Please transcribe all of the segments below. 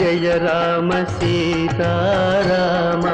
జయ రామ సీతారామ.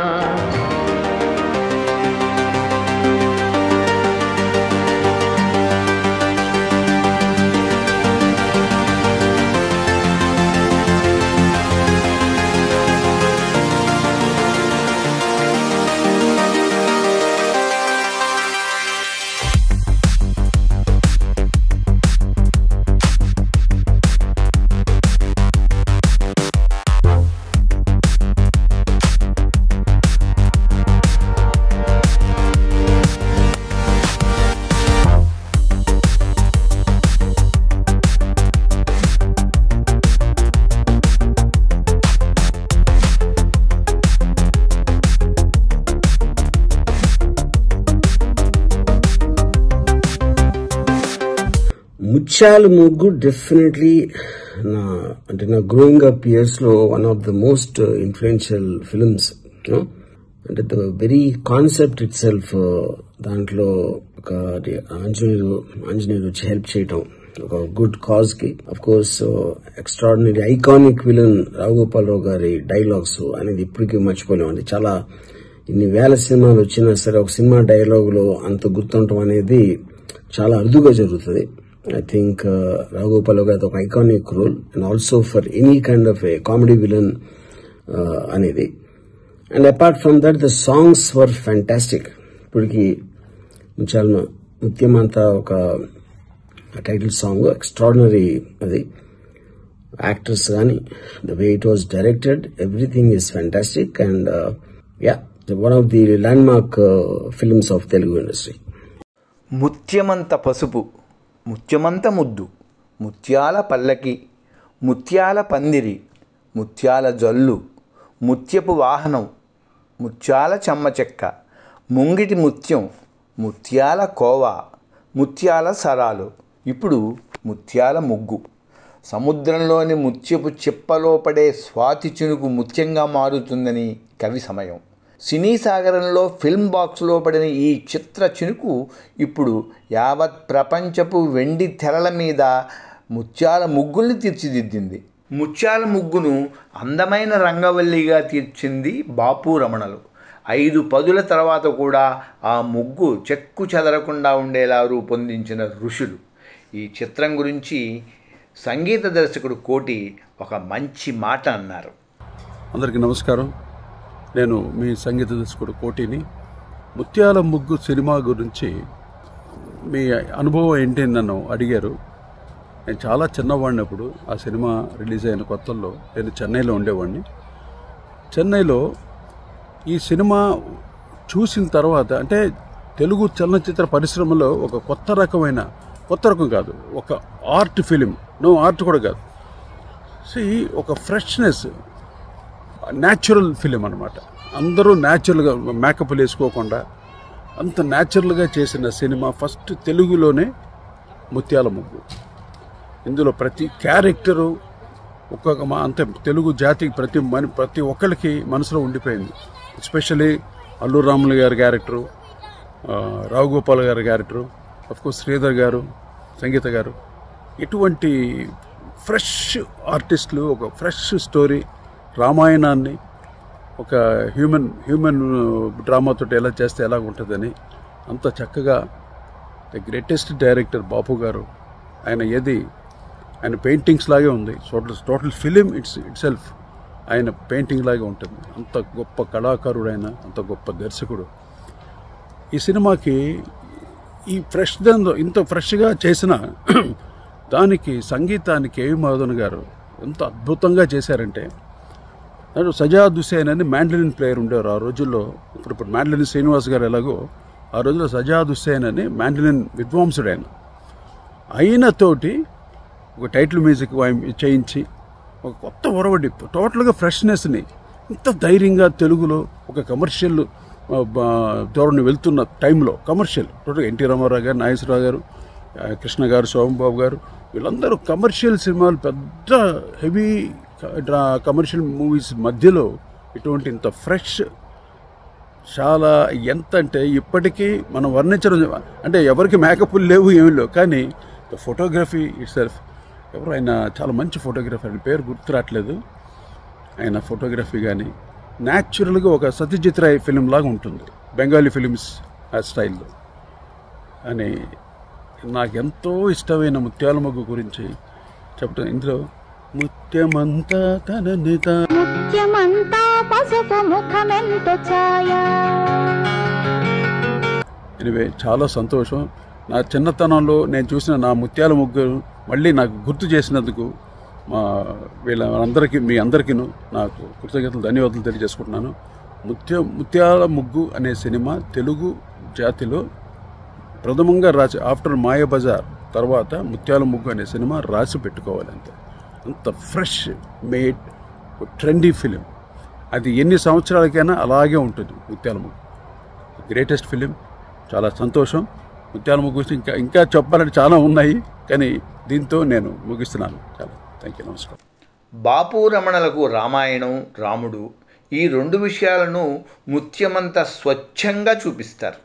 ముత్యాల ముగ్గు డెఫినెట్లీ నా growing up years లో one of the most influential films. అంటే the very concept itself, దాంట్లో ఒక ఆంజనేయుడు వచ్చి హెల్ప్ చేయటం ఒక గుడ్ కాజ్ కి. Of course extraordinary iconic villain Rao Gopal Rao గారి డైలాగ్స్ అనేది ఇప్పటికీ మర్చిపోలేము. అంటే చాలా ఇన్ని వేల సినిమాలు వచ్చినా సరే ఒక సినిమా డైలాగ్ లో అంత గుర్తుండటం అనేది చాలా అరుదుగా జరుగుతుంది. I think Raghugopal గారి ఒక iconic role and also for any kind of a comedy villain అనేది. And apart from that the songs were fantastic. ఇప్పటికి ముత్యమంతా ఒక టైటిల్ సాంగ్ ఎక్స్ట్రాడినరీ. అది యాక్టర్స్ కానీ the way it was directed everything is fantastic and one of the landmark films of Telugu industry. ముత్యమంత పసుపు, ముత్యమంత ముద్దు, ముత్యాల పల్లకి, ముత్యాల పందిరి, ముత్యాల జల్లు, ముత్యపు వాహనం, ముత్యాల చెమ్మచెక్క, ముంగిటి ముత్యం, ముత్యాల కోవా, ముత్యాల సరాలు, ఇప్పుడు ముత్యాల ముగ్గు. సముద్రంలోని ముత్యపు చిప్పలో పడే స్వాతి చినుకు ముత్యంగా మారుతుందని కవి సమయం. సినీ సాగరంలో ఫిల్మ్ బాక్స్లో పడిన ఈ చిత్ర చినుకు ఇప్పుడు యావత్ ప్రపంచపు వెండి తెరల మీద ముత్యాల ముగ్గుల్ని తీర్చిదిద్దింది. ముత్యాల ముగ్గును అందమైన రంగవల్లిగా తీర్చింది బాపు రమణలు. 5 పదుల తర్వాత కూడా ఆ ముగ్గు చెక్కు చెదరకుండా ఉండేలా రూపొందించిన ఋషులు. ఈ చిత్రం గురించి సంగీత దర్శకుడు కోటి ఒక మంచి మాట అన్నారు. అందరికీ నమస్కారం. నేను మీ సంగీత దర్శకుడు కోటిని. ముత్యాల ముగ్గు సినిమా గురించి మీ అనుభవం ఏంటి నన్ను అడిగారు. నేను చాలా చిన్నవాడిని అప్పుడు. ఆ సినిమా రిలీజ్ అయిన కొత్తల్లో నేను చెన్నైలో ఉండేవాడిని. చెన్నైలో ఈ సినిమా చూసిన తర్వాత అంటే తెలుగు చలనచిత్ర పరిశ్రమలో ఒక కొత్త రకం కాదు, ఒక ఆర్ట్ ఫిలిం, ఆర్ట్ కూడా కాదు, ఒక ఫ్రెష్నెస్, న్యాచురల్ ఫిలిం అనమాట. అందరూ న్యాచురల్గా మేకప్లు వేసుకోకుండా అంత న్యాచురల్గా చేసిన సినిమా ఫస్ట్ తెలుగులోనే ముత్యాల ముగ్గు. ఇందులో ప్రతి క్యారెక్టరు అంత తెలుగు జాతికి ప్రతి ఒక్కరికి మనసులో ఉండిపోయింది. ఎస్పెషలీ అల్లు రాములు గారి క్యారెక్టరు, రావుగోపాల్ గారి క్యారెక్టరు, అఫ్కోర్స్ శ్రీధర్ గారు, సంగీత గారు, ఇటువంటి ఫ్రెష్ ఆర్టిస్టులు, ఒక ఫ్రెష్ స్టోరీ, రామాయణాన్ని ఒక హ్యూమన్ డ్రామాతో ఎలా చేస్తే ఎలా ఉంటుందని అంత చక్కగా ద గ్రేటెస్ట్ డైరెక్టర్ బాపు గారు. ఆయన పెయింటింగ్స్ లాగే ఉంది. టోటల్ ఫిలిం ఇట్ సెల్ఫ్ ఆయన పెయింటింగ్ లాగే ఉంటుంది. అంత గొప్ప కళాకారుడు ఆయన, అంత గొప్ప దర్శకుడు. ఈ సినిమాకి ఈ ఇంత ఫ్రెష్గా చేసిన దానికి సంగీతానికి కేవి మధున్ గారు ఎంత అద్భుతంగా చేశారంటే, సజాద్ హుసేన్ అని మ్యాండలిన్ ప్లేయర్ ఉండేవారు ఆ రోజుల్లో. ఇప్పుడు మ్యాండలిన్ శ్రీనివాస్ గారు ఎలాగో ఆ రోజుల్లో సజాద్ హుసేన్ అని మ్యాండలిన్ విద్వాంసుడు ఆయనతోటి ఒక టైటిల్ మ్యూజిక్ చేయించి ఒక కొత్త ఒరవడి, టోటల్గా ఫ్రెష్నెస్ని ఇంత ధైర్యంగా తెలుగులో ఒక కమర్షియల్ ధోరణి వెళ్తున్న టైంలో కమర్షియల్ టోటల్గా ఎన్టీ రామారావు గారు, నాగేశ్వరరావు గారు, కృష్ణ గారు, శోభన్ గారు, వీళ్ళందరూ కమర్షియల్ సినిమాలు, పెద్ద హెవీ కమర్షియల్ మూవీస్ మధ్యలో ఇటువంటి ఇంత ఫ్రెష్, చాలా ఎంత అంటే ఇప్పటికీ మనం వర్ణించడం అంటే ఎవరికి మేకప్లు లేవు ఏమి లేవు, కానీ ఫోటోగ్రఫీ ఇట్ సెల్ఫ్. ఆయన చాలా మంచి ఫోటోగ్రఫర్, పేరు గుర్తు రావట్లేదు. ఆయన ఫోటోగ్రఫీ కానీ న్యాచురల్గా ఒక సత్యజిత్ రాయ్ ఫిలిం లాగా ఉంటుంది, బెంగాలీ ఫిలిమ్స్ ఆ స్టైల్లో. అని నాకెంతో ఇష్టమైన ముత్యాల మొగ్గు గురించి చెప్తాను. ఇందులో ముత్యమంతా తననిత ఎనివే చాలా సంతోషం. నా చిన్నతనంలో నేను చూసిన నా ముత్యాల ముగ్గు మళ్ళీ నాకు గుర్తు చేసినందుకు వీళ్ళందరికీ మీ అందరికీ నాకు కృతజ్ఞతలు, ధన్యవాదాలు తెలియజేసుకుంటున్నాను. ముత్యాల ముగ్గు అనే సినిమా తెలుగు జాతిలో ప్రథమంగా రాసి, ఆఫ్టర్ మాయాబజార్ తర్వాత ముత్యాల ముగ్గు అనే సినిమా రాసి పెట్టుకోవాలి. అంత ఫ్రెష్ మేడ్ ట్రెండీ ఫిలిం. అది ఎన్ని సంవత్సరాలకైనా అలాగే ఉంటుంది. ముత్యాల ముగ్గు గ్రేటెస్ట్ ఫిలిం. చాలా సంతోషం. ముత్యాల ముగ్గు గురించి ఇంకా చెప్పాలంటే చాలా ఉన్నాయి, కానీ దీంతో నేను ముగిస్తున్నాను. చాలా థ్యాంక్ యూ. నమస్కారం. బాపు రమణలకు రామాయణం, రాముడు ఈ రెండు విషయాలను ముత్యమంత స్వచ్ఛంగా చూపిస్తారు.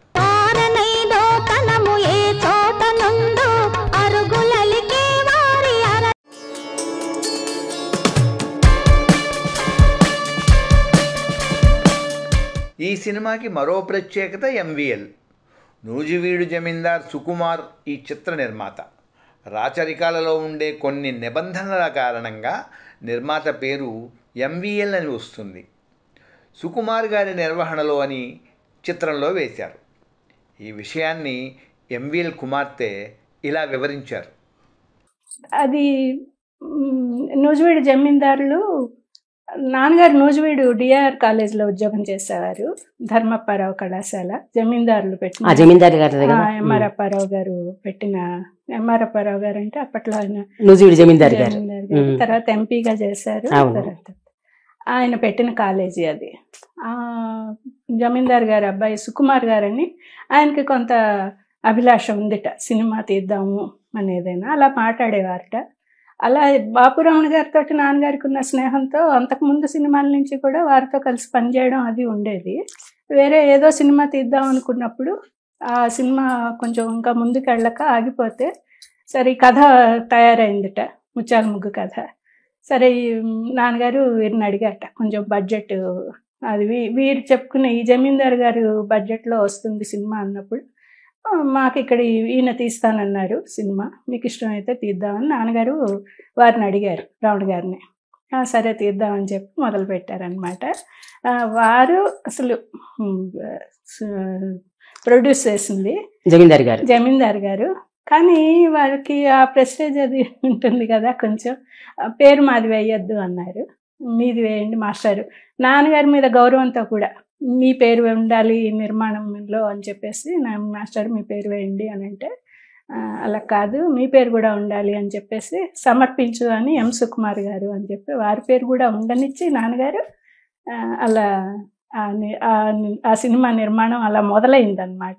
ఈ సినిమాకి మరో ప్రత్యేకత ఎంవిఎల్. నూజివీడు జమీందార్ సుకుమార్ ఈ చిత్ర నిర్మాత. రాచరికాలలో ఉండే కొన్ని నిబంధనల కారణంగా నిర్మాత పేరు ఎంవిఎల్ అని వస్తుంది. సుకుమార్ గారి నిర్వహణలో అని చిత్రంలో వేశారు. ఈ విషయాన్ని ఎంవిఎల్ కుమార్తె ఇలా వివరించారు. అది నూజివీడు జమీందారులు, నాన్నగారు నూజివీడు డిఆర్ కాలేజ్లో ఉద్యోగం చేసేవారు, ధర్మప్పారావు కళాశాల. జమీందారులు పెట్టిన ఎంఆర్ అప్పారావు గారు పెట్టిన, ఎంఆర్ అప్పారావు గారు అంటే అప్పట్లో ఆయన నూజివీడు జమీందారు గారు, తర్వాత ఎంపీగా చేశారు. తర్వాత ఆయన పెట్టిన కాలేజీ అది. జమీందారు గారి అబ్బాయి సుకుమార్ గారని, ఆయనకి కొంత అభిలాష ఉందిట, సినిమా తీద్దాము అనేదైనా. అలా మాట్లాడేవారట. అలా బాపురమణ గారితో నాన్నగారికి ఉన్న స్నేహంతో అంతకుముందు సినిమాల నుంచి కూడా వారితో కలిసి పనిచేయడం అది ఉండేది. వేరే ఏదో సినిమా తీద్దాం అనుకున్నప్పుడు ఆ సినిమా కొంచెం ఇంకా ముందుకు వెళ్ళక ఆగిపోతే, సరే ఈ కథ తయారైందిట, ముత్యాల ముగ్గు కథ. సరే నాన్నగారు వీరిని అడిగారట, కొంచెం బడ్జెట్ అది వీరు చెప్పుకునే ఈ జమీందారు గారు బడ్జెట్లో వస్తుంది సినిమా అన్నప్పుడు, మాకు ఇక్కడ ఈయన తీస్తానన్నారు సినిమా, మీకు ఇష్టమైతే తీద్దామని నాన్నగారు వారిని అడిగారు, రావణ గారిని. సరే తీద్దామని చెప్పి మొదలు పెట్టారనమాట. వారు అసలు ప్రొడ్యూస్ చేసింది జమీందారు గారు. కానీ వారికి ఆ ప్రెస్టేజ్ అది ఉంటుంది కదా, కొంచెం పేరు మాది వేయొద్దు అన్నారు. మీది వేయండి మాస్టారు. నాన్నగారి మీద గౌరవంతో కూడా మీ పేరు ఉండాలి ఈ నిర్మాణంలో అని చెప్పేసి, నా మాస్టర్ మీ పేరు వేయండి అని అంటే, అలా కాదు మీ పేరు కూడా ఉండాలి అని చెప్పేసి సమర్పించు అని ఎం సుకుమార్ గారు అని చెప్పి వారి పేరు కూడా ఉండనిచ్చి నాన్నగారు అలా ఆ సినిమా నిర్మాణం అలా మొదలైందన్నమాట.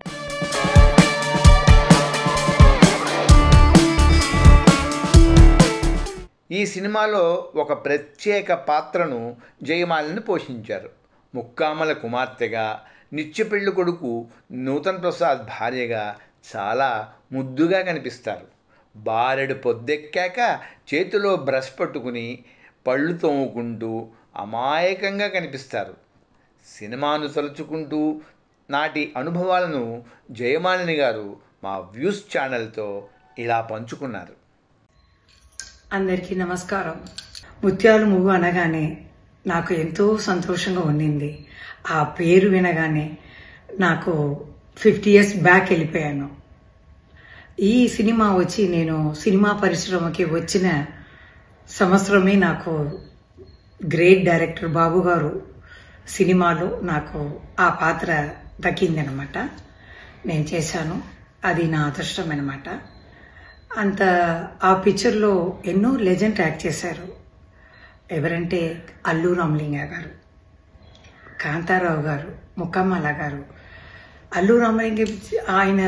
ఈ సినిమాలో ఒక ప్రత్యేక పాత్రను జయమాలిని పోషించారు. ముక్కామల కుమార్తెగా, నిత్యపెళ్లి కొడుకు నూతన్ ప్రసాద్ భార్యగా చాలా ముద్దుగా కనిపిస్తారు. బారెడు పొద్దెక్కాక చేతిలో బ్రష్ పట్టుకుని పళ్ళు తోముకుంటూ అమాయకంగా కనిపిస్తారు. సినిమాను తలుచుకుంటూ నాటి అనుభవాలను జయమాలిని గారు మా వ్యూస్ ఛానల్తో ఇలా పంచుకున్నారు. అందరికీ నమస్కారం. ముత్యాల ముగ్గు అనగానే నాకు ఎంతో సంతోషంగా ఉండింది. ఆ పేరు వినగానే నాకు 50 years బ్యాక్ వెళ్ళిపోయాను. ఈ సినిమా వచ్చి నేను సినిమా పరిశ్రమకి వచ్చిన సంవత్సరమే నాకు గ్రేట్ డైరెక్టర్ బాబు గారు సినిమాలో నాకు ఆ పాత్ర దక్కిందనమాట. నేను చేశాను, అది నా అదృష్టం అనమాట. అంత ఆ పిక్చర్లో ఎన్నో లెజెండ్ యాక్ట్ చేశారు. ఎవరంటే అల్లు రామలింగ గారు, కాంతారావు గారు, ముక్కమ్మల గారు. అల్లు రామలింగ ఆయన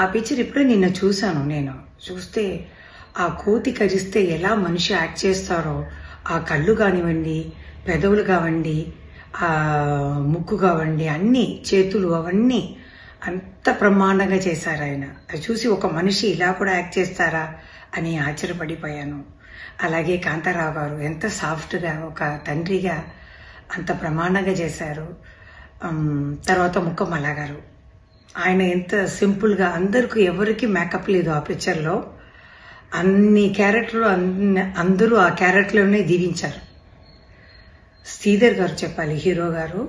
ఆ పిక్చర్ ఇప్పుడే నిన్న చూశాను. నేను చూస్తే ఆ కోతి కరిస్తే ఎలా మనిషి యాక్ట్ చేస్తారో, ఆ కళ్ళు కానివ్వండి, పెదవులు కావండి, ఆ ముక్కు కావండి, అన్ని చేతులు అవన్నీ అంత బ్రహ్మాండంగా చేశారు ఆయన. అది చూసి ఒక మనిషి ఇలా కూడా యాక్ట్ చేస్తారా అని ఆశ్చర్యపడిపోయాను. అలాగే కాంతారావు గారు ఎంత సాఫ్ట్గా ఒక తండ్రిగా అంత ప్రమాణంగా చేశారు. తర్వాత ముక్కమల్ల గారు, ఆయన ఎంత సింపుల్గా, అందరికీ ఎవరికి మేకప్ లేదు ఆ పిక్చర్లో. అన్ని క్యారెక్టర్లు అందరూ ఆ క్యారెక్టర్లోనే దీవించారు. శ్రీధర్ గారు చెప్పాలి, హీరో గారు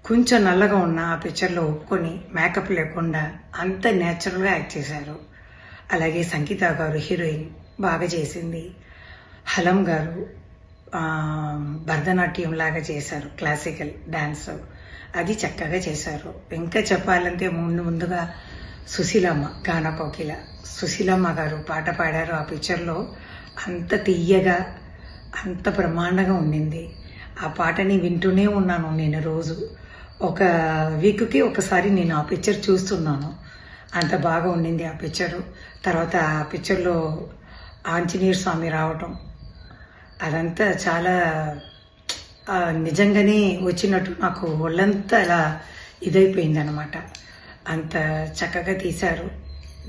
కొంచెం నల్లగా ఉన్న ఆ పిక్చర్లో ఒప్పుకొని మేకప్ లేకుండా అంత న్యాచురల్గా యాక్ట్ చేశారు. అలాగే సంగీత గారు హీరోయిన్ బాగా చేసింది. హలం గారు భరతనాట్యం లాగా చేశారు, క్లాసికల్ డాన్స్ అది చక్కగా చేశారు. ఇంకా చెప్పాలంటే ముందుగా సుశీలమ్మ, గాన కోకిల సుశీలమ్మ గారు పాట పాడారు ఆ పిక్చర్లో. అంత తీయగా అంత బ్రహ్మాండంగా ఉండింది. ఆ పాటని వింటూనే ఉన్నాను నేను రోజు. ఒక వీక్కి ఒకసారి నేను ఆ పిక్చర్ చూస్తున్నాను. అంత బాగా ఉండింది ఆ పిక్చరు. తర్వాత ఆ పిక్చర్లో ఆంజనేయ స్వామి రావటం అదంతా చాలా నిజంగానే వచ్చినట్టు నాకు ఒళ్ళంతా అలా ఇదైపోయింది అనమాట. అంత చక్కగా తీశారు.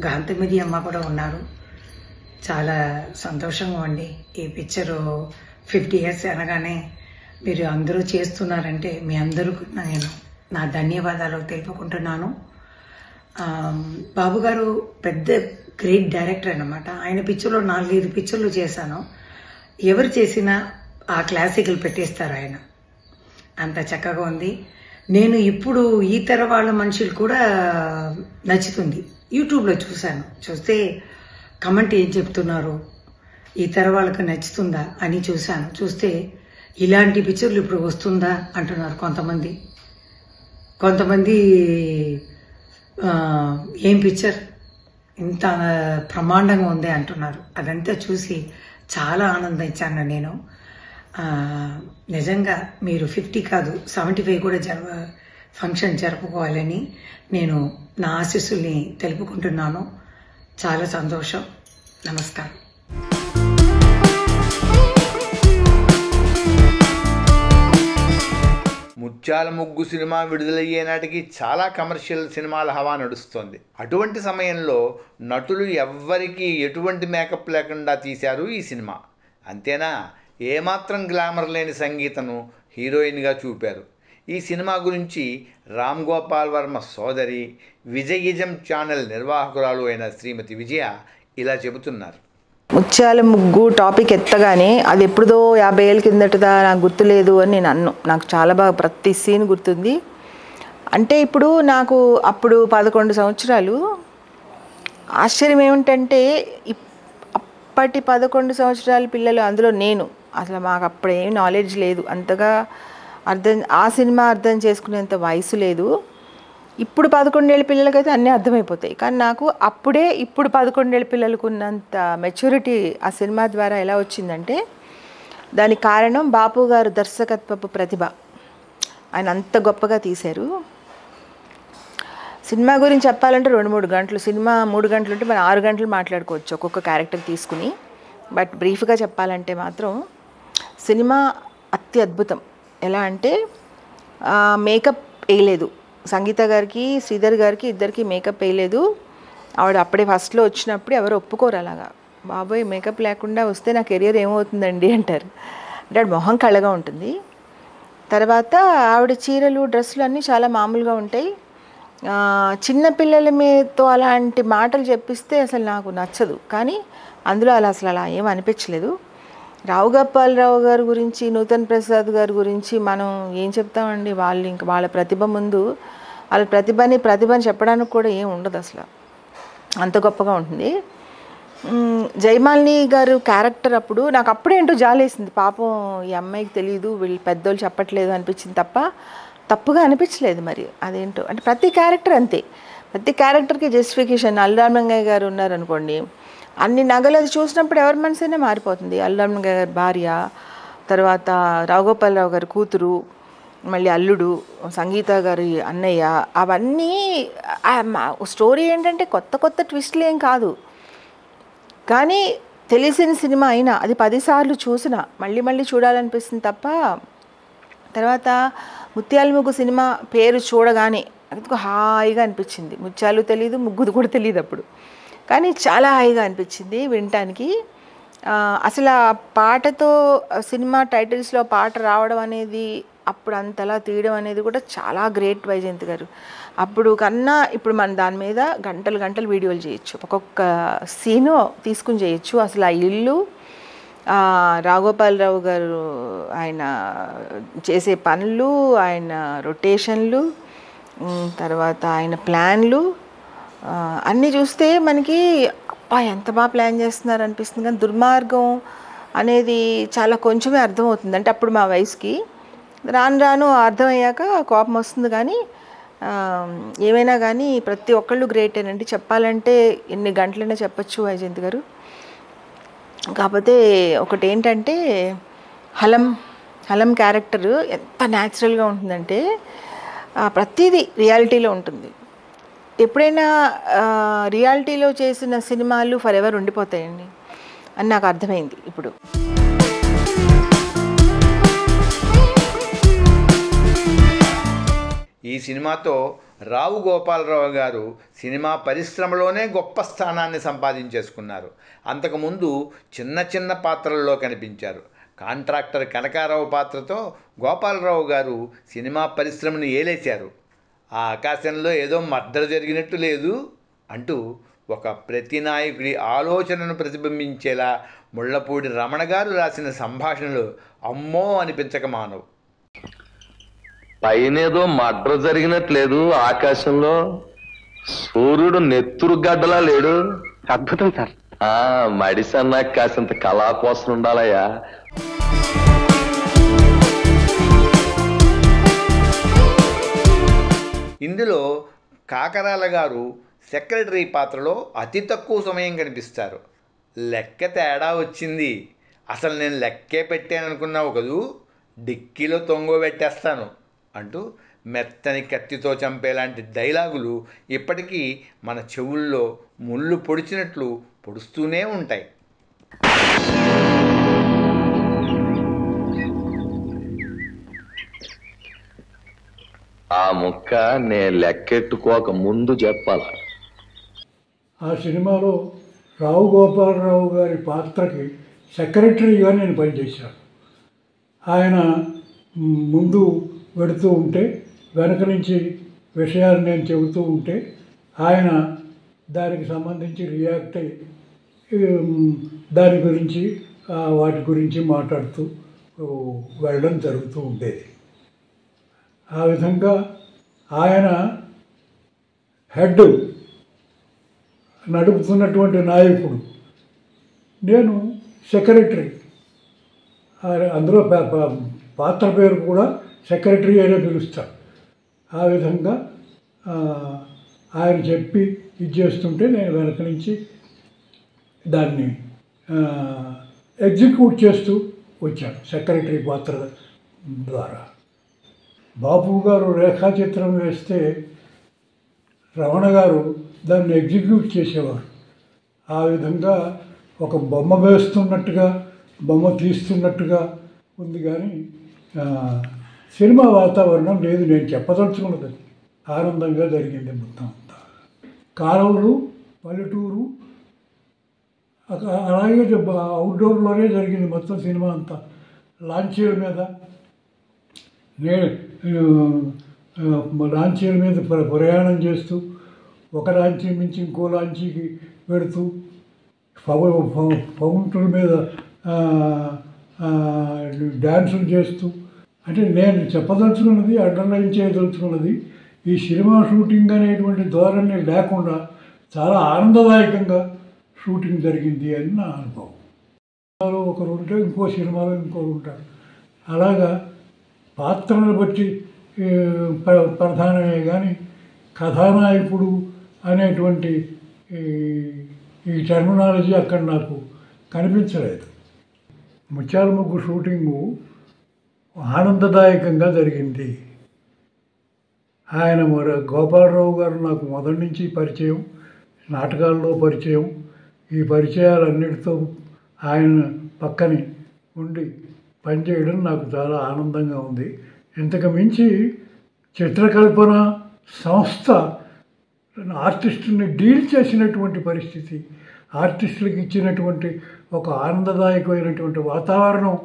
గాంతమిది అమ్మ కూడా ఉన్నారు. చాలా సంతోషంగా ఉంది. ఈ పిక్చరు 50 years అనగానే మీరు అందరూ చేస్తున్నారంటే మీ అందరికీ నేను నా ధన్యవాదాలు తెలుపుకుంటున్నాను. బాబు గారు పెద్ద గ్రేట్ డైరెక్టర్ అన్నమాట. ఆయన పిక్చర్లో 4-5 పిక్చర్లు చేశాను. ఎవరు చేసినా ఆ క్లాసికల్ పెట్టేస్తారు ఆయన. అంత చక్కగా ఉంది. నేను ఇప్పుడు ఈ తర వాళ్ళ మనుషులు కూడా నచ్చుతుంది. యూట్యూబ్లో చూస్తే కమెంట్ ఏం చెప్తున్నారు, ఈ తర వాళ్ళకి నచ్చుతుందా అని చూస్తే ఇలాంటి పిక్చర్లు ఇప్పుడు వస్తుందా అంటున్నారు కొంతమంది ఏం పిక్చర్ ఇంత బ్రహ్మాండంగా ఉంది అంటున్నారు. అదంతా చూసి చాలా ఆనందించాను నేను. నిజంగా మీరు 50 కాదు 75 కూడా ఫంక్షన్ జరుపుకోవాలని నేను నా ఆశీస్సుల్ని తెలుపుకుంటున్నాను. చాలా సంతోషం. నమస్కారం. ముత్యాల ముగ్గు సినిమా విడుదలయ్యే నాటికి చాలా కమర్షియల్ సినిమాల హవా నడుస్తోంది. అటువంటి సమయంలో నటులు ఎవ్వరికీ ఎటువంటి మేకప్ లేకుండా తీశారు ఈ సినిమా. అంతేనా, ఏమాత్రం గ్లామర్ లేని సంగీతను హీరోయిన్గా చూపారు. ఈ సినిమా గురించి రామ్ గోపాల్ వర్మ సోదరి విజయిజం ఛానల్ నిర్వాహకురాలు అయిన శ్రీమతి విజయ ఇలా చెబుతున్నారు. ముత్యాల ముగ్గు టాపిక్ ఎత్తగానే అది ఎప్పుడుదో 50 ఏళ్ళ కిందటదా నాకు గుర్తులేదు అని నేను నాకు చాలా బాగా ప్రతి సీన్ గుర్తుంది. అంటే ఇప్పుడు నాకు అప్పుడు 11 సంవత్సరాలు. ఆశ్చర్యం ఏమిటంటే అప్పటి 11 సంవత్సరాల పిల్లలు, అందులో నేను, అసలు మాకు అప్పుడేం నాలెడ్జ్ లేదు, అంతగా ఆ సినిమా అర్థం చేసుకునేంత వయసు లేదు. ఇప్పుడు 11 ఏళ్ళ పిల్లలకైతే అన్నీ అర్థమైపోతాయి. కానీ నాకు ఇప్పుడు 11 ఏళ్ళ పిల్లలకు ఉన్నంత మెచ్యూరిటీ ఆ సినిమా ద్వారా ఎలా వచ్చిందంటే దానికి కారణం బాపు గారు దర్శకత్వపు ప్రతిభ. ఆయన అంత గొప్పగా తీశారు. సినిమా గురించి చెప్పాలంటే 2-3 గంటలు, సినిమా 3 గంటలు ఉంటే మనం 6 గంటలు మాట్లాడుకోవచ్చు ఒక్కొక్క క్యారెక్టర్ తీసుకుని. బట్ బ్రీఫ్గా చెప్పాలంటే మాత్రం సినిమా అత్యద్భుతం. ఎలా అంటే మేకప్ వేయలేదు సంగీత గారికి, శ్రీధర్ గారికి, ఇద్దరికి మేకప్ వేయలేదు. ఆవిడ అప్పుడే ఫస్ట్లో వచ్చినప్పుడు ఎవరు ఒప్పుకోరు అలాగా. బాబోయ్ మేకప్ లేకుండా వస్తే నా కెరియర్ ఏమవుతుందండి అంటారు. అంటే మొహం కళ్ళగా ఉంటుంది. తర్వాత ఆవిడ చీరలు, డ్రెస్సులు అన్నీ చాలా మామూలుగా ఉంటాయి. చిన్నపిల్లల మీతో అలాంటి మాటలు చెప్పిస్తే అసలు నాకు నచ్చదు. కానీ అందులో అసలు అలా ఏం అనిపించలేదు. రావు గోపాలరావు గారి గురించి, నూతన్ ప్రసాద్ గారి గురించి మనం ఏం చెప్తామండి. వాళ్ళు ఇంకా వాళ్ళ ప్రతిభ ముందు, వాళ్ళ ప్రతిభని చెప్పడానికి కూడా ఏం ఉండదు అసలు, అంత గొప్పగా ఉంటుంది. జయమాలిని గారు క్యారెక్టర్ అప్పుడు నాకు అప్పుడేంటో జాలేసింది. పాపం ఈ అమ్మాయికి తెలియదు, వీళ్ళు పెద్దోళ్ళు చెప్పట్లేదు అనిపించింది తప్ప తప్పుగా అనిపించలేదు. మరి అదేంటో అంటే ప్రతి క్యారెక్టర్ అంతే, ప్రతి క్యారెక్టర్కి జస్టిఫికేషన్. అల్లారంగయ్య గారు ఉన్నారనుకోండి, అన్ని నగలు అది చూసినప్పుడు ఎవరి మనసైనా మారిపోతుంది. అల్లారంగయ్య గారి భార్య, తర్వాత రావుగోపాలరావు గారి కూతురు, మళ్ళీ అల్లుడు, సంగీత గారి అన్నయ్య, అవన్నీ స్టోరీ ఏంటంటే కొత్త ట్విస్ట్లు ఏం కాదు. కానీ తెలిసిన సినిమా అయినా అది 10 సార్లు చూసినా మళ్ళీ చూడాలనిపిస్తుంది తప్ప. తర్వాత ముత్యాల ముగ్గు సినిమా పేరు చూడగానే నాకు హాయిగా అనిపించింది. ముత్యాలు తెలీదు, ముగ్గుది కూడా తెలియదు అప్పుడు, కానీ చాలా హాయిగా అనిపించింది వినటానికి. అసలు ఆ పాటతో సినిమా టైటిల్స్లో పాట రావడం అనేది, అప్పుడు అంతలా తీయడం అనేది కూడా చాలా గ్రేట్ వైజయంతి గారు. అప్పుడు కన్నా ఇప్పుడు మన దాని మీద గంటలు గంటలు వీడియోలు చేయొచ్చు, ఒక్కొక్క సీను తీసుకుని చేయొచ్చు. అసలు ఆ ఇల్లు, రాఘోపాలరావు గారు ఆయన చేసే పనులు, ఆయన రొటేషన్లు, తర్వాత ఆయన ప్లాన్లు అన్నీ చూస్తే మనకి అబ్బా ఎంత బాగా ప్లాన్ చేస్తున్నారు అనిపిస్తుంది. కానీ దుర్మార్గం అనేది చాలా కొంచెమే అర్థమవుతుంది. అంటే అప్పుడు మా వయసుకి రాను రాను అర్థమయ్యాక కోపం వస్తుంది. కానీ ఏమైనా కానీ ప్రతి ఒక్కళ్ళు గ్రేటేనండి. చెప్పాలంటే ఎన్ని గంటలైనా చెప్పచ్చు వైజయంతి గారు. కాకపోతే ఒకటి ఏంటంటే హలం క్యారెక్టర్ ఎంత న్యాచురల్గా ఉంటుందంటే ప్రతిదీ రియాలిటీలో ఉంటుంది. ఎప్పుడైనా రియాలిటీలో చేసిన సినిమాలు ఫర్ ఎవర్ ఉండిపోతాయండి అని నాకు అర్థమైంది ఇప్పుడు. ఈ సినిమాతో రావు గోపాలరావు గారు సినిమా పరిశ్రమలోనే గొప్ప స్థానాన్ని సంపాదించేసుకున్నారు. అంతకుముందు చిన్న చిన్న పాత్రల్లో కనిపించారు. కాంట్రాక్టర్ కనకారావు పాత్రతో గోపాలరావు గారు సినిమా పరిశ్రమను ఏలేశారు. ఆ ఆకాశంలో ఏదో మర్డర్ జరిగినట్టు లేదు అంటూ ఒక ప్రతినాయకుడి ఆలోచనను ప్రతిబింబించేలా ముళ్ళపూడి రమణ గారు రాసిన సంభాషణలు అమ్మో అనిపించక మానవు. పైనేదో మర్డర్ జరిగినట్లేదు, ఆకాశంలో సూర్యుడు నెత్తురు గడ్డలా లేడు. అద్భుతం సార్. మడిసన్నా కాసింత కళా కోసం ఉండాలయ్యా. ఇందులో కాకరాల గారు సెక్రటరీ పాత్రలో అతి తక్కువ సమయం కనిపిస్తారు. లెక్క తేడా వచ్చింది, అసలు నేను లెక్కే పెట్టాననుకున్నావు కదూ, డిక్కీలో తొంగోబెట్టేస్తాను అంటూ మెత్తని కత్తితో చంపేలాంటి డైలాగులు ఇప్పటికీ మన చెవుల్లో ముళ్ళు పొడిచినట్లు పొడుస్తూనే ఉంటాయి. ఆ ముక్క నే లెక్కెట్టుకోక ముందు చెప్పాల. ఆ సినిమాలో రావు గోపాలరావు గారి పాత్రకి సెక్రటరీగా నేను పనిచేశాను. ఆయన ముందు పెడుతూ ఉంటే వెనక నుంచి విషయాలు నేను చెబుతూ ఉంటే ఆయన దానికి సంబంధించి రియాక్ట్ అయ్యి దాని గురించి వాటి గురించి మాట్లాడుతూ వెళ్ళడం జరుగుతూ ఉండేది. ఆ విధంగా ఆయన హెడ్ నడుపుతున్నటువంటి నాయకుడు, నేను సెక్రటరీ. అందులో పాత్ర పేరు కూడా సెక్రటరీ అనే పిలుస్తాడు. ఆ విధంగా ఆయన చెప్పి ఇది చేస్తుంటే నేను వెనక నుంచి దాన్ని ఎగ్జిక్యూట్ చేస్తూ వచ్చాను సెక్రటరీ పాత్ర ద్వారా. బాపు గారు రేఖాచిత్రం వేస్తే రమణ గారు దాన్ని ఎగ్జిక్యూట్ చేసేవారు. ఆ విధంగా ఒక బొమ్మ వేస్తున్నట్టుగా, బొమ్మ తీస్తున్నట్టుగా ఉంది. కానీ సినిమా వాతావరణం లేదు. నేను చెప్పదలుచుకున్నది ఆనందంగా జరిగింది మొత్తం అంతా. కాలువలు, పల్లెటూరు, అలాగే అవుట్డోర్లోనే జరిగింది మొత్తం సినిమా అంతా. లాంచీల మీద లాంచీల మీద ప్రయాణం చేస్తూ ఒక లాంచీ నుంచి ఇంకో లాంచీకి పెడుతూ ఫౌంటైన్ మీద డ్యాన్సులు చేస్తూ, అంటే నేను చెప్పదలుచుకున్నది, అండర్లైన్ చేయదలుచుకున్నది ఈ సినిమా షూటింగ్ అనేటువంటి ధోరణి లేకుండా చాలా ఆనందదాయకంగా షూటింగ్ జరిగింది అని నా అనుభవం. సినిమాలో ఒకరు ఉంటే ఇంకో సినిమాలో ఇంకొకరు ఉంటారు. అలాగా పాత్రను బట్టి ప్రధానమే కానీ కథానాయకుడు అనేటువంటి ఈ టెర్మినాలజీ అక్కడ నాకు కనిపించలేదు. ముత్యాల ముగ్గు షూటింగు ఆనందదాయకంగా జరిగింది. ఆయన గోపాలరావు గారు నాకు మొదటి నుంచి పరిచయం, నాటకాల్లో పరిచయం. ఈ పరిచయాలన్నిటితో ఆయన పక్కని ఉండి పనిచేయడం నాకు చాలా ఆనందంగా ఉంది. ఇంతకు మించి చిత్రకల్పన సంస్థ ఆర్టిస్టుని డీల్ చేసినటువంటి పరిస్థితి ఆర్టిస్టులకు ఇచ్చినటువంటి ఒక ఆనందదాయకమైనటువంటి వాతావరణం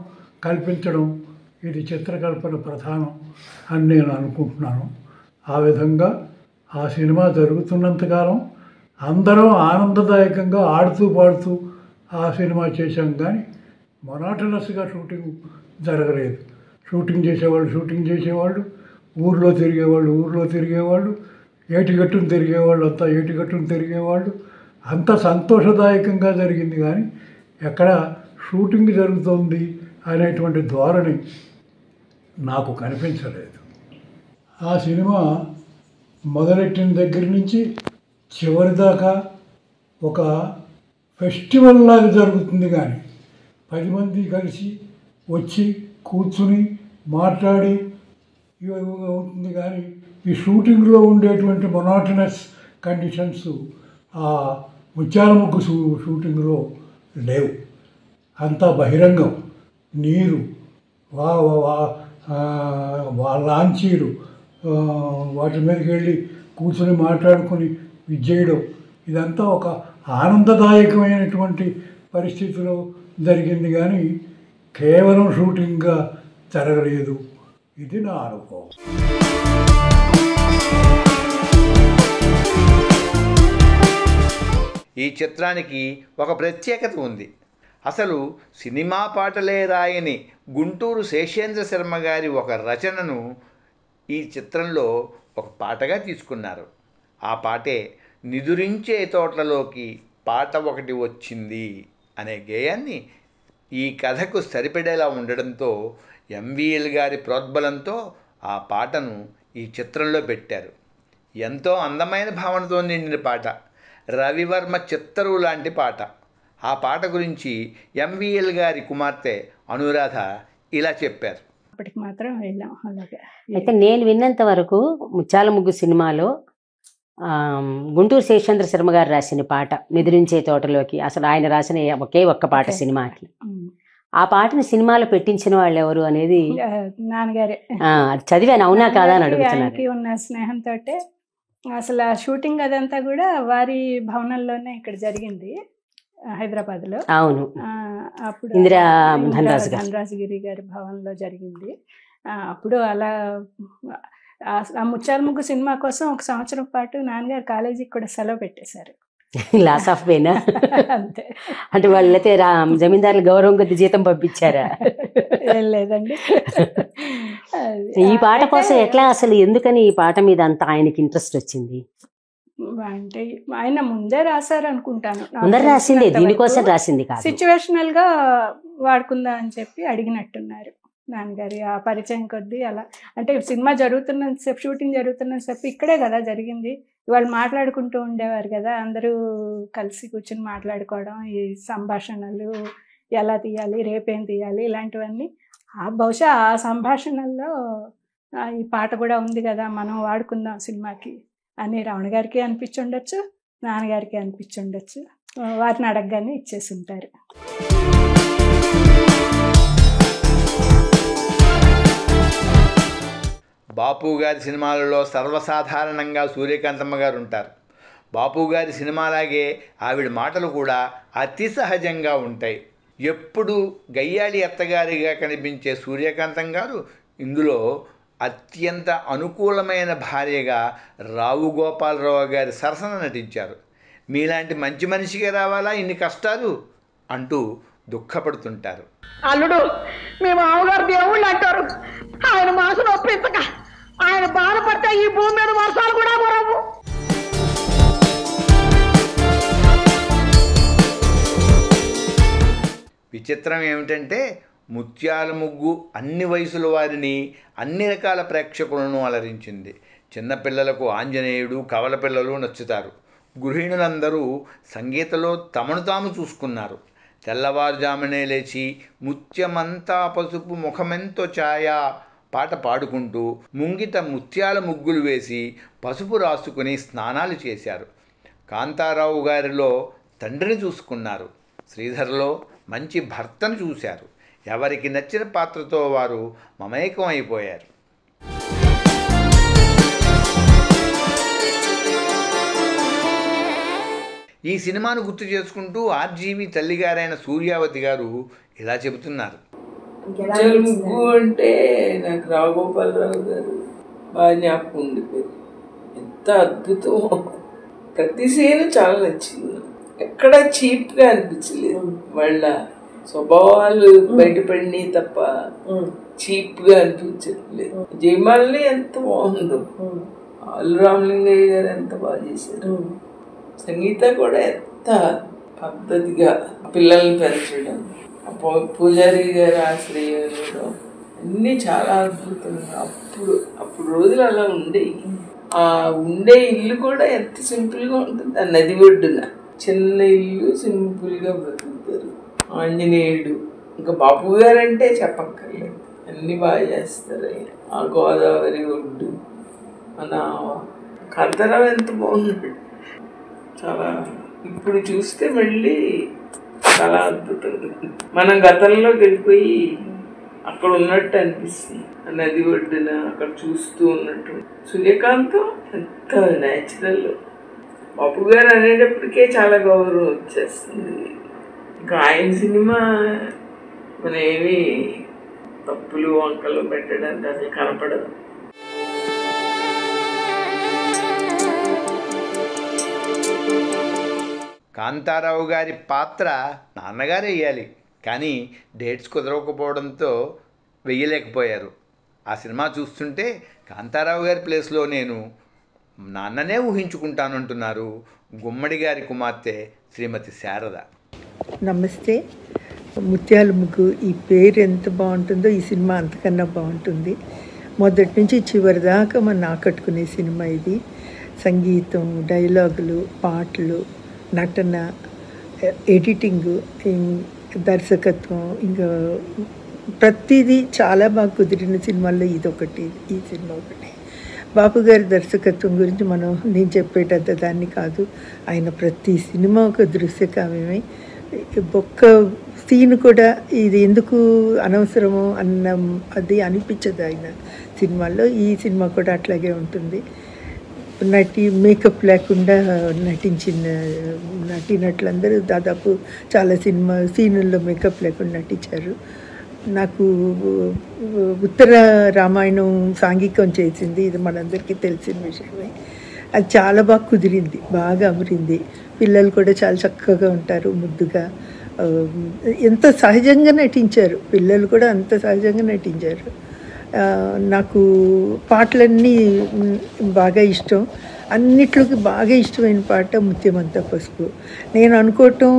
కల్పించడం ఇది చిత్రకల్పన ప్రధానం అని నేను అనుకుంటున్నాను. ఆ విధంగా ఆ సినిమా జరుగుతున్నంతకాలం అందరం ఆనందదాయకంగా ఆడుతూ పాడుతూ ఆ సినిమా చేశాం. కానీ మొనాటనస్గా షూటింగ్ జరగలేదు. షూటింగ్ చేసేవాళ్ళు ఊర్లో తిరిగేవాళ్ళు ఏటిగట్టును తిరిగేవాళ్ళు అంత సంతోషదాయకంగా జరిగింది. కానీ ఎక్కడ షూటింగ్ జరుగుతోంది అనేటువంటి ధోరణి నాకు కనిపించలేదు. ఆ సినిమా మొదలెట్టిన దగ్గర నుంచి చివరి దాకా ఒక ఫెస్టివల్ లాగా జరుగుతుంది. కానీ 10 మంది కలిసి వచ్చి కూర్చుని మాట్లాడి అవుతుంది. కానీ ఈ షూటింగ్లో ఉండేటువంటి మొనాటనస్ కండిషన్స్ ఆ ముత్యాల ముగ్గు షూటింగ్లో లేవు. అంతా బహిరంగం, నీరు, లాంచీలు, వాటి మీదకి వెళ్ళి కూర్చొని మాట్లాడుకొని విజయడం, ఇదంతా ఒక ఆనందదాయకమైనటువంటి పరిస్థితిలో జరిగింది. కానీ కేవలం షూటింగ్గా జరగలేదు. ఇది నా అనుభవం. ఈ చిత్రానికి ఒక ప్రత్యేకత ఉంది. అసలు సినిమా పాటలే రాయని గుంటూరు శేషేంద్ర శర్మ గారి ఒక రచనను ఈ చిత్రంలో ఒక పాటగా తీసుకున్నారు. ఆ పాటే నిదురించే తోటలోకి పాట ఒకటి వచ్చింది అనే గేయాన్ని ఈ కథకు సరిపడేలా ఉండడంతో ఎంవీఎల్ గారి ప్రోద్బలంతో ఆ పాటను ఈ చిత్రంలో పెట్టారు. ఎంతో అందమైన భావనతో నిండిన పాట, రవివర్మ చిత్తరువు లాంటి పాట. ఆ పాట గురించి ఎంవీఎల్ గారి కుమార్తె అనురాధ ఇలా చెప్పారు. అప్పటికి మాత్రం వెళ్ళాం. అలాగే అయితే నేను విన్నంత వరకు ముత్యాల ముగ్గు సినిమాలో గుంటూరు శేషేంద్ర శర్మ గారు రాసిన పాట నిద్రించే తోటలోకి, అసలు ఆయన రాసిన ఒక్క పాట సినిమాకి. ఆ పాటని సినిమాలో పెట్టించిన వాళ్ళు ఎవరు అనేది నాన్నగారే. అది చదివాను, అవునా కాదా అని అడుగుతున్నారు. ఉన్న స్నేహంతో అసలు ఆ షూటింగ్ అదంతా కూడా వారి భవనంలోనే ఇక్కడ జరిగింది, హైదరాబాద్లో. అవును, అప్పుడు ఇందిరా ధనరాజగిరి గారి భవన్లో జరిగింది. అప్పుడు అలా ఆ ముత్యాల ముగ్గు సినిమా కోసం 1 సంవత్సరం పాటు నాన్నగారు కాలేజీకి కూడా సెలవు పెట్టేశారు. లాస్ ఆఫ్ పేనా? అంతే. అంటే వాళ్ళైతే జమీందారులు గౌరవం కొద్ది జీతం పంపించారా? ఏం లేదండి. ఈ పాట కోసం ఎట్లా, అసలు ఎందుకని ఈ పాట మీద అంత ఆయనకి ఇంట్రెస్ట్ వచ్చింది? అంటే ఆయన ముందే రాశారు అనుకుంటాను. ముందర రాసింది, దీనికోసం రాసింది కాదు, సిచ్యువేషనల్ గా వాడుకుందా అని చెప్పి అడిగినట్టున్నారు నాన్నగారి. ఆ పరిచయం కొద్దీ అలా, అంటే సినిమా జరుగుతున్నంతసేపు, షూటింగ్ జరుగుతున్నంతసేపు ఇక్కడే కదా జరిగింది. వాళ్ళు మాట్లాడుకుంటూ ఉండేవారు కదా, అందరూ కలిసి కూర్చొని మాట్లాడుకోవడం, ఈ సంభాషణలు ఎలా తీయాలి, రేపేం తీయాలి, ఇలాంటివన్నీ. బహుశా ఆ సంభాషణల్లో ఈ పాట కూడా ఉంది కదా, మనం వాడుకుందాం సినిమాకి అని రమణ గారికి అనిపించి ఉండొచ్చు, నాన్నగారికి అనిపించి ఉండొచ్చు. వారిని అడగగానే ఇచ్చేసి ఉంటారు. బాపు గారి సినిమాలలో సర్వసాధారణంగా సూర్యకాంతమ్మ గారు ఉంటారు. బాపు గారి సినిమాలాగే ఆవిడ మాటలు కూడా అతి సహజంగా ఉంటాయి. ఎప్పుడు గయ్యాళి అత్తగారిగా కనిపించే సూర్యకాంతం గారు ఇందులో అత్యంత అనుకూలమైన భార్యగా రావు గోపాలరావు గారి సరసన నటించారు. మీలాంటి మంచి మనిషిగా రావాలా ఇన్ని కష్టాలు అంటూ దుఃఖపడుతుంటారు. అల్లుడు, మీ మామగారు దేవుళ్ళు అంటారు. ఆయన మనసు నొప్పించక, ఆయన బాధపడితే ఈ భూమి మీద వర్షాలు కూడా కురవు. విచిత్రం ఏమిటంటే ముత్యాల ముగ్గు అన్ని వయసుల వారిని, అన్ని రకాల ప్రేక్షకులను అలరించింది. చిన్నపిల్లలకు ఆంజనేయుడు, కవల పిల్లలు నచ్చుతారు. గృహిణులందరూ సంగీతలో తమను తాము చూసుకున్నారు. తెల్లవారుజామునే లేచి ముత్యమంతా పసుపు ముఖమెంతో ఛాయ పాట పాడుకుంటూ ముంగిట ముత్యాల ముగ్గులు వేసి పసుపు రాసుకుని స్నానాలు చేశారు. కాంతారావు గారిలో తండ్రిని చూసుకున్నారు. శ్రీధర్లో మంచి భర్తను చూశారు. ఎవరికి నచ్చిన పాత్రతో వారు మమేకం అయిపోయారు. ఈ సినిమాను గుర్తు చేసుకుంటూ ఆర్జీవి తల్లిగారైన సూర్యావతి గారు ఇలా చెబుతున్నారు. ముత్యాల ముగ్గు అంటే నాకు రాఘగోపాలరావు గారు బాగా జ్ఞాపకం ఉండిపోయింది. ఎంత అద్భుతం, ప్రతి సీన్ చాలా నచ్చింది. ఎక్కడ చీప్గా అనిపించలేదు. వాళ్ళ స్వభావాలు బయటపడినాయి తప్ప చీప్గా అనిపించట్లేదు. జయమాలని ఎంత బాగుందో, అల్లురామలింగయ్య గారు ఎంత బాగా చేశారు. సంగీత కూడా ఎంత పద్ధతిగా పిల్లల్ని పెంచడం, పూజారి గారు ఆశ్రయించడం అన్నీ చాలా అద్భుతంగా. అప్పుడు రోజులు అలా ఉండేవి. ఆ ఉండే ఇల్లు కూడా ఎంత సింపుల్గా ఉంటుంది. ఆ నది ఒడ్డున చిన్న ఇల్లు సింపుల్గా బ్రతుకుతారు. ఆంజనేయుడు, ఇంకా బాపు గారు అంటే చెప్పక్కర్లేదు, అన్నీ బాగా చేస్తారు. ఆ గోదావరి ఒడ్డు, మన కాంతారావు ఎంత బాగున్నాడు. చాలా ఇప్పుడు చూస్తే మళ్ళీ చాలా అద్భుతంగా మనం గతంలో వెళ్ళిపోయి అక్కడ ఉన్నట్టు అనిపిస్తుంది. నది ఒడ్డున అక్కడ చూస్తూ ఉన్నట్టు. సూర్యకాంతం ఎంత న్యాచురల్. బాపు గారు అనేటప్పటికే చాలా గౌరవం వచ్చేస్తుంది. ఇంకా ఆయన సినిమా మన ఏమి తప్పులు వంకలు పెట్టడానికి అసలు కనపడదు. కాంతారావు గారి పాత్ర నాన్నగారు వేయాలి, కానీ డేట్స్ కుదరకపోవడంతో వెయ్యలేకపోయారు. ఆ సినిమా చూస్తుంటే కాంతారావు గారి ప్లేస్లో నేను నాన్ననే ఊహించుకుంటానంటున్నారు గుమ్మడి గారి కుమార్తె శ్రీమతి శారద. నమస్తే. ముత్యాల ముగ్గు ఈ పేరు ఎంత బాగుంటుందో ఈ సినిమా అంతకన్నా బాగుంటుంది. మొదటి నుంచి చివరి దాకా మనం ఆకట్టుకునే సినిమా ఇది. సంగీతం, డైలాగులు, పాటలు, నటన, ఎడిటింగ్, దర్శకత్వం, ఇంకా ప్రతిదీ చాలా బాగా కుదిరిన సినిమాల్లో ఇదొకటి, ఈ సినిమా ఒకటి. బాపు గారి దర్శకత్వం గురించి నేను చెప్పేటంత దాన్ని కాదు. ఆయన ప్రతి సినిమా ఒక దృశ్యకావ్యమే. ఒక్క సీన్ కూడా ఇది ఎందుకు అనవసరమో అది అనిపించదు ఆయన సినిమాల్లో. ఈ సినిమా కూడా అట్లాగే ఉంటుంది. మేకప్ లేకుండా నటించిన నటినట్లందరూ దాదాపు చాలా సీనుల్లో మేకప్ లేకుండా నటించారు. నాకు ఉత్తర రామాయణం సాంఘికం చేసింది, ఇది మనందరికీ తెలిసిన విషయమే. అది చాలా బాగా కుదిరింది, బాగా అమరింది. పిల్లలు కూడా చాలా చక్కగా ఉంటారు, ముద్దుగా. ఎంత సహజంగా నటించారు, పిల్లలు కూడా అంత సహజంగా నటించారు. నాకు పాటలన్నీ బాగా ఇష్టం. అన్నిట్లోకి బాగా ఇష్టమైన పాట ముత్యమంతా పసుపు. నేను అనుకోవటం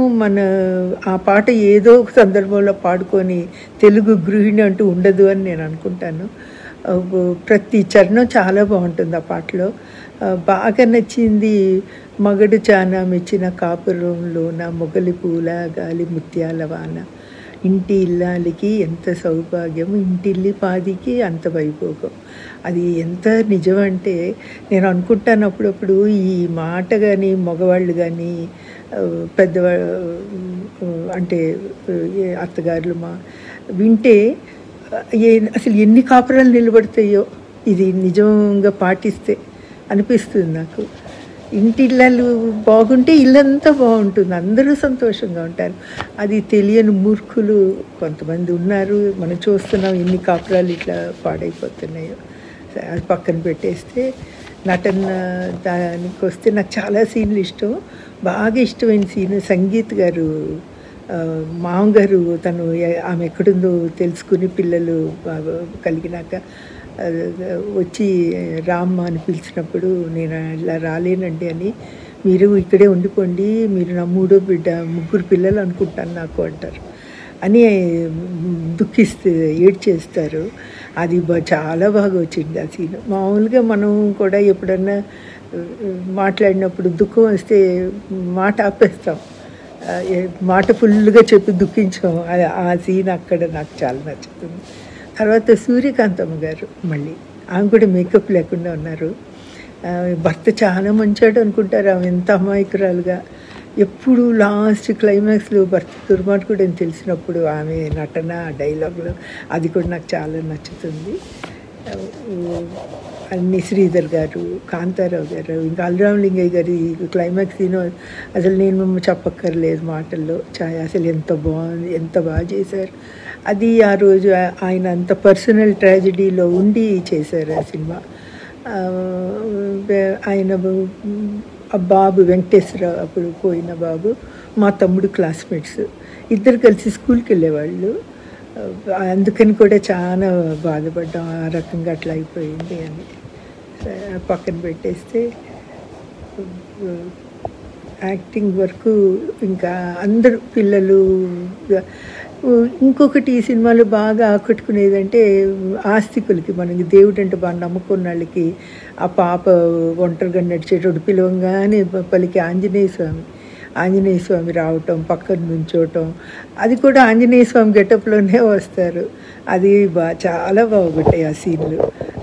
ఆ పాట ఏదో ఒక సందర్భంలో పాడుకొని తెలుగు గృహిణి అంటూ ఉండదు అని నేను అనుకుంటాను. ప్రతి చరణం చాలా బాగుంటుంది ఆ పాటలో. బాగా నచ్చింది మగడు చానా మెచ్చిన కాపురంలో నా మొగలి పూల గాలి ముత్యాల వాన, ఇంటి ఇల్లాలికి ఎంత సౌభాగ్యం, ఇంటిల్లి పాదికి అంత వైభోగం. అది ఎంత నిజమంటే నేను అనుకుంటాను అప్పుడప్పుడు ఈ మాట కానీ మగవాళ్ళు కానీ అంటే అత్తగారులు వింటే అసలు ఎన్ని కాపురాలు నిలబడతాయో ఇది నిజంగా పాటిస్తే అనిపిస్తుంది నాకు. ఇంటిళ్ళు బాగుంటే ఇల్లంతా బాగుంటుంది, అందరూ సంతోషంగా ఉంటారు. అది తెలియని మూర్ఖులు కొంతమంది ఉన్నారు, మనం చూస్తున్నాం ఎన్ని కాపురాలు ఇట్లా పాడైపోతున్నాయో. అది పక్కన పెట్టేస్తే నటన దానికి వస్తే నాకు చాలా సీన్లు ఇష్టం. బాగా ఇష్టమైన సీన్ సంగీత్ గారు మామగారు ఆమె ఎక్కడుందో తెలుసుకుని పిల్లలు కలిగినాక వచ్చి రామ్మ అని పిలిచినప్పుడు నేను ఇలా రాలేనండి అని, మీరు ఇక్కడే ఉండిపోండి, మీరు నా మూడో బిడ్డ, 3 పిల్లలు అనుకుంటాను నాకు అంటారు అని ఏడ్చేస్తారు. అది చాలా బాగా వచ్చింది ఆ సీన్. మామూలుగా మనం కూడా ఎప్పుడన్నా మాట్లాడినప్పుడు దుఃఖం వస్తే మాట ఆపేస్తాం, మాట ఫుల్గా చెప్పి దుఃఖించాం. ఆ సీన్ అక్కడ నాకు చాలా నచ్చుతుంది. తర్వాత సూర్యకాంతమ్మ గారు మళ్ళీ ఆమె కూడా మేకప్ లేకుండా ఉన్నారు. భర్త చాలా మంచాడు అనుకుంటారు, ఆమె ఎంత అమాయకురాలుగా. ఎప్పుడు లాస్ట్ క్లైమాక్స్లో భర్త దుర్మార్గుడు అని తెలిసినప్పుడు ఆమె నటన, డైలాగులు, అది కూడా నాకు చాలా నచ్చుతుంది. అన్ని శ్రీధర్ గారు, కాంతారావు గారు, ఇంకా అల్రామలింగయ్య గారి క్లైమాక్స్ సీన్ అసలు నేను చెప్పక్కర్లేదు మాటల్లో. అసలు ఎంత బాగుంది, ఎంత బాగా చేశారు. అది ఆ రోజు ఆయన అంత పర్సనల్ ట్రాజడీలో ఉండి చేశారు ఆ సినిమా. ఆయన బాబు వెంకటేశ్వరరావు, అప్పుడు పోయిన బాబు, మా తమ్ముడు క్లాస్మేట్స్, ఇద్దరు కలిసి స్కూల్కి వెళ్ళేవాళ్ళు. అందుకని కూడా చాలా బాధపడ్డాం, ఆ రకంగా అట్లా అయిపోయింది అని పక్కన పెట్టేస్తే యాక్టింగ్ వరకు ఇంకా అందరూ పిల్లలు. ఇంకొకటి ఈ సినిమాలో బాగా ఆకట్టుకునేదంటే ఆస్తికులకి, మనకి దేవుడు అంటే బాగా నమ్ముకున్న వాళ్ళకి ఆ పాప ఒంటరిగా నడిచేటప్పుడు పిలవంగానే పలికి ఆంజనేయ స్వామి రావటం, పక్కన నుంచోవటం, అది కూడా ఆంజనేయ స్వామి గెటప్లోనే వస్తారు. అది చాలా బాగుంటాయి ఆ సీన్లు.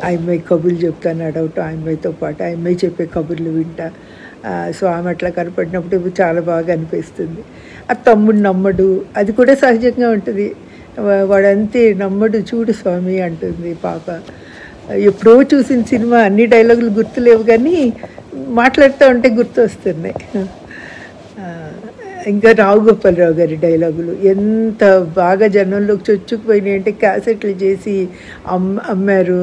ఆ అమ్మాయి కబుర్లు చెప్తాను అడవటం, ఆ అమ్మాయితో పాటు ఆ అమ్మాయి చెప్పే కబుర్లు వింటా స్వామి అట్లా కనపడినప్పుడు చాలా బాగా అనిపిస్తుంది. ఆ తమ్ముడు నమ్మడు, అది కూడా సహజంగా ఉంటుంది. వాడంతే నమ్మడు, చూడు స్వామి అంటుంది పాప. ఎప్పుడో చూసిన సినిమా, అన్ని డైలాగులు గుర్తులేవు కానీ మాట్లాడుతూ ఉంటే గుర్తు వస్తున్నాయి. ఇంకా రావు గోపాలరావు గారి డైలాగులు ఎంత బాగా జనంలోకి చొచ్చుకుపోయినాయి అంటే క్యాసెట్లు చేసి అమ్మారు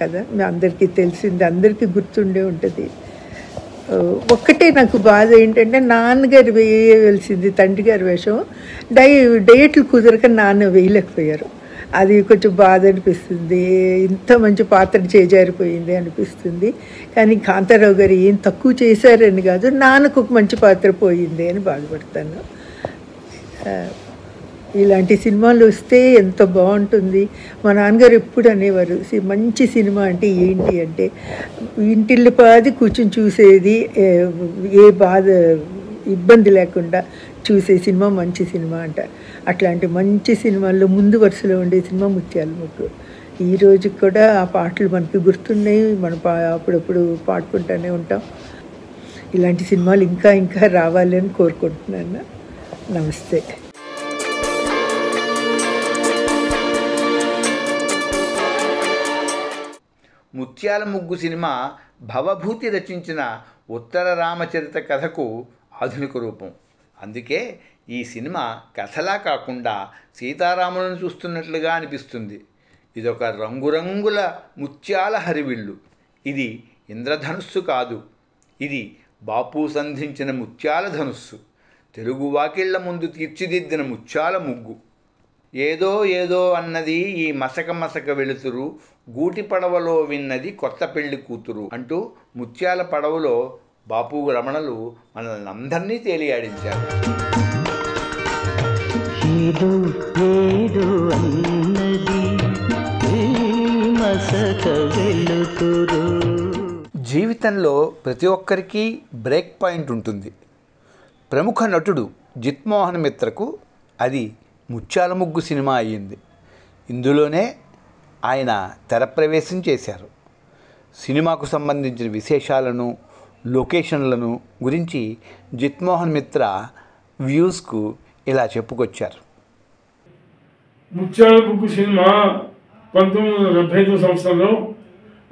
కదా, అందరికీ తెలిసింది, అందరికీ గుర్తుండే ఉంటుంది. ఒక్కటే నాకు బాధ ఏంటంటే నాన్నగారు వేయవలసింది తండ్రి గారి వేషం, డేట్లు కుదరక నాన్న వేయలేకపోయారు. అది కొంచెం బాధ అనిపిస్తుంది. ఇంత మంచి పాత్ర చేజారిపోయింది అనిపిస్తుంది. కానీ కాంతారావు గారు ఏం తక్కువ చేశారని కాదు, నాన్నకు ఒక మంచి పాత్ర పోయింది అని బాధపడతాను. ఇలాంటి సినిమాలు వస్తే ఎంత బాగుంటుంది. మా నాన్నగారు ఎప్పుడు అనేవారు, మంచి సినిమా అంటే ఏంటి అంటే ఇంటిల్లిపాది కూర్చొని చూసేది, ఏ బాధ ఇబ్బంది లేకుండా చూసే సినిమా మంచి సినిమా అంట. అట్లాంటి మంచి సినిమాల్లో ముందు వరుసలో ఉండే సినిమా ముత్యాల ముగ్గు. ఈ రోజు కూడా ఆ పాటలు మనకి గుర్తున్నాయి, మనం అప్పుడప్పుడు పాడుకుంటూనే ఉంటాం. ఇలాంటి సినిమాలు ఇంకా ఇంకా రావాలని కోరుకుంటున్నాను. నమస్తే. ముత్యాల ముగ్గు సినిమా భవభూతి రచించిన ఉత్తర రామచరిత కథకు ఆధునిక రూపం. అందుకే ఈ సినిమా కథలా కాకుండా సీతారాములను చూస్తున్నట్లుగా అనిపిస్తుంది. ఇదొక రంగురంగుల ముత్యాల హరివిల్లు. ఇది ఇంద్రధనుస్సు కాదు, ఇది బాపు సంధించిన ముత్యాల ధనుస్సు. తెలుగు వాకిళ్ల ముందు తీర్చిదిద్దిన ముత్యాల ముగ్గు. ఏదో ఏదో అన్నది ఈ మసక మసక వెలుతురు, గూటి పడవలో విన్నది కొత్త పెళ్లి కూతురు అంటూ ముత్యాల పడవలో బాపు రమణలు మనల్ని అందరినీ తేలియాడించారు. జీవితంలో ప్రతి ఒక్కరికి బ్రేక్ పాయింట్ ఉంటుంది. ప్రముఖ నటుడు జిత్మోహన్ మిత్రకు అది ముత్యాల ముగ్గు సినిమా అయ్యింది. ఇందులోనే ఆయన తెరప్రవేశం చేశారు. సినిమాకు సంబంధించిన విశేషాలను, లొకేషన్లను గురించి జిత్మోహన్ మిత్ర వ్యూస్కు ఇలా చెప్పుకొచ్చారు. ముత్యాల ముగ్గు సినిమా 1975 సంవత్సరంలో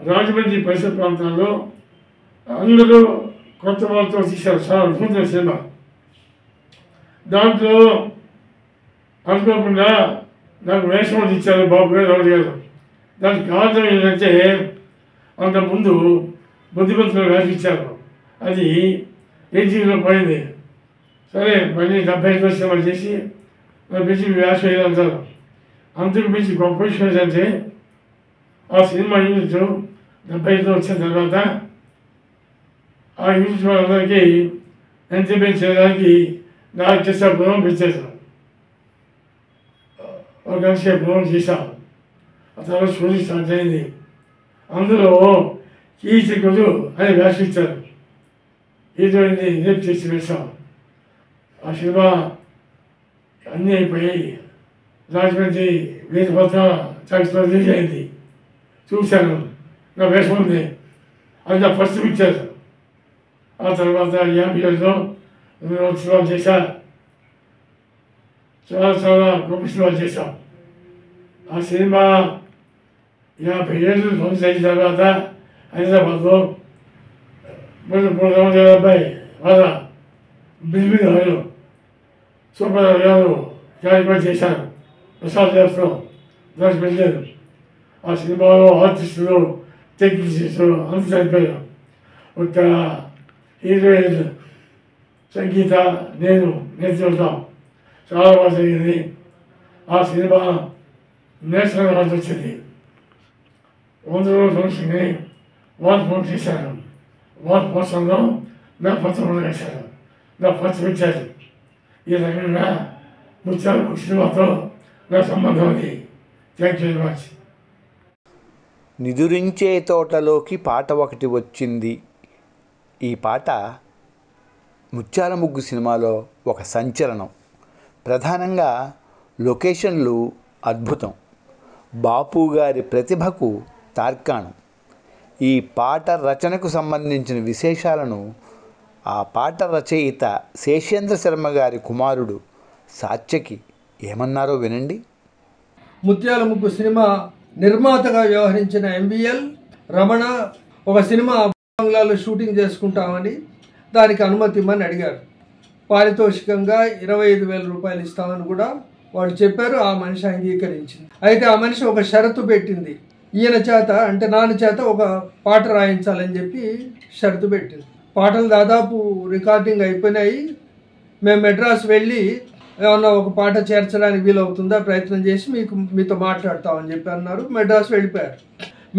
రాజమండ్రి పరిసర ప్రాంతాల్లో అందరూ కొత్త వాళ్ళతో తీశారు. చాలా అద్భుతమైన సినిమా. దాంట్లో అనుకోకుండా నాకు వేషం ఇచ్చారు బాబు గారు, రావు గారు. దానికి కారణం ఏంటంటే అంతకుముందు బుద్ధిమంతులు వేషం ఇచ్చారు, అది ఎన్జీలో పోయింది. సరే మళ్ళీ 75 సినిమాలు చేసి నాకు పిలిచి వేషం వేయాలంటారు. అంతకు మించి గొప్ప విషయం ఏంటంటే ఆ సినిమా యూనిట్ 75 వచ్చిన తర్వాత ఆ యూనిట్ వాళ్ళందరికీ ఎంటర్టైన్మెంట్ చేయడానికి నా చేసాపురం పెట్టేశాను. ఒక గంట ప్రోగ్రాం చేశాం. ఆ తర్వాత షూటింగ్ స్టార్ట్ అయింది. అందులో కీచకుడు అని వేషం ఇచ్చారు. హీరోయిన్ని రేపు చేసి వేశాం. ఆ సినిమా అన్నీ అయిపోయాయి. రాజమండ్రి వీరభద్ర టాకీస్లో రిలీజ్ అయింది. చూశాను, నా వేషం ఉంది. అది నా ఫస్ట్ పిక్చర్. ఆ తర్వాత 50 ఏళ్ళలో 2 సినిమాలు చేశా. చాలా చాలా గొప్ప సినిమాలు చేశాం. ఆ సినిమా 50 ఏళ్ళు ఫంక్షన్ అయిన తర్వాత హైదరాబాద్లో 3 సంవత్సరాల అబ్బాయి వాళ్ళ బిల్లు గారు సూపర్ గారు క్యాలిక్యులేట్ చేశారు. ప్రసాద్ ల్యాబ్స్లో దాచి పెట్టారు. ఆ సినిమాలో ఆర్టిస్టులు టెక్నీషియన్స్ అంత సరిపోయారు. ఒక హీరోయిన్ సంగీత నేను నేర్చుకుంటాం చాలా బాగా జరిగింది. ఆ సినిమా నేషనల్ అవార్డు వచ్చింది. 100 రోజుల ఫంక్షన్ని వాళ్ళు ఫోన్ చేశారు. వాళ్ళ ఫంక్షన్లో నా పత్రం వేశారు, నా పత్రం ఇచ్చారు. ఈ రకంగా ముత్యాల సినిమాతో నా సంబంధం ఉంది. Thank you very much. నిదురించే తోటలోకి పాట ఒకటి వచ్చింది. ఈ పాట ముత్యాల ముగ్గు సినిమాలో ఒక సంచలనం. ప్రధానంగా లొకేషన్లు అద్భుతం. బాపు గారి ప్రతిభకు తార్కాణం. ఈ పాట రచనకు సంబంధించిన విశేషాలను ఆ పాట రచయిత శేషేంద్ర శర్మ గారి కుమారుడు సాత్యకి ఏమన్నారో వినండి. ముత్యాల ముగ్గు సినిమా నిర్మాతగా వ్యవహరించిన ఎంబీఎల్ రమణ ఒక సినిమా బంగ్లాలో షూటింగ్ చేసుకుంటామని దానికి అనుమతి ఇమ్మని అడిగారు. పారితోషికంగా 25,000 రూపాయలు ఇస్తామని కూడా వాళ్ళు చెప్పారు. ఆ మనిషి అంగీకరించింది. అయితే ఆ మనిషి ఒక షరతు పెట్టింది. ఈయన చేత అంటే నాన్న చేత ఒక పాట రాయించాలని చెప్పి షరతు పెట్టింది. పాటలు దాదాపు రికార్డింగ్ అయిపోయినాయి. మేము మెడ్రాస్ వెళ్ళి ఏమన్నా ఒక పాట చేర్చడానికి వీలవుతుందా ప్రయత్నం చేసి మీతో మాట్లాడతామని చెప్పి అన్నారు. మెడ్రాస్ వెళ్ళిపోయారు.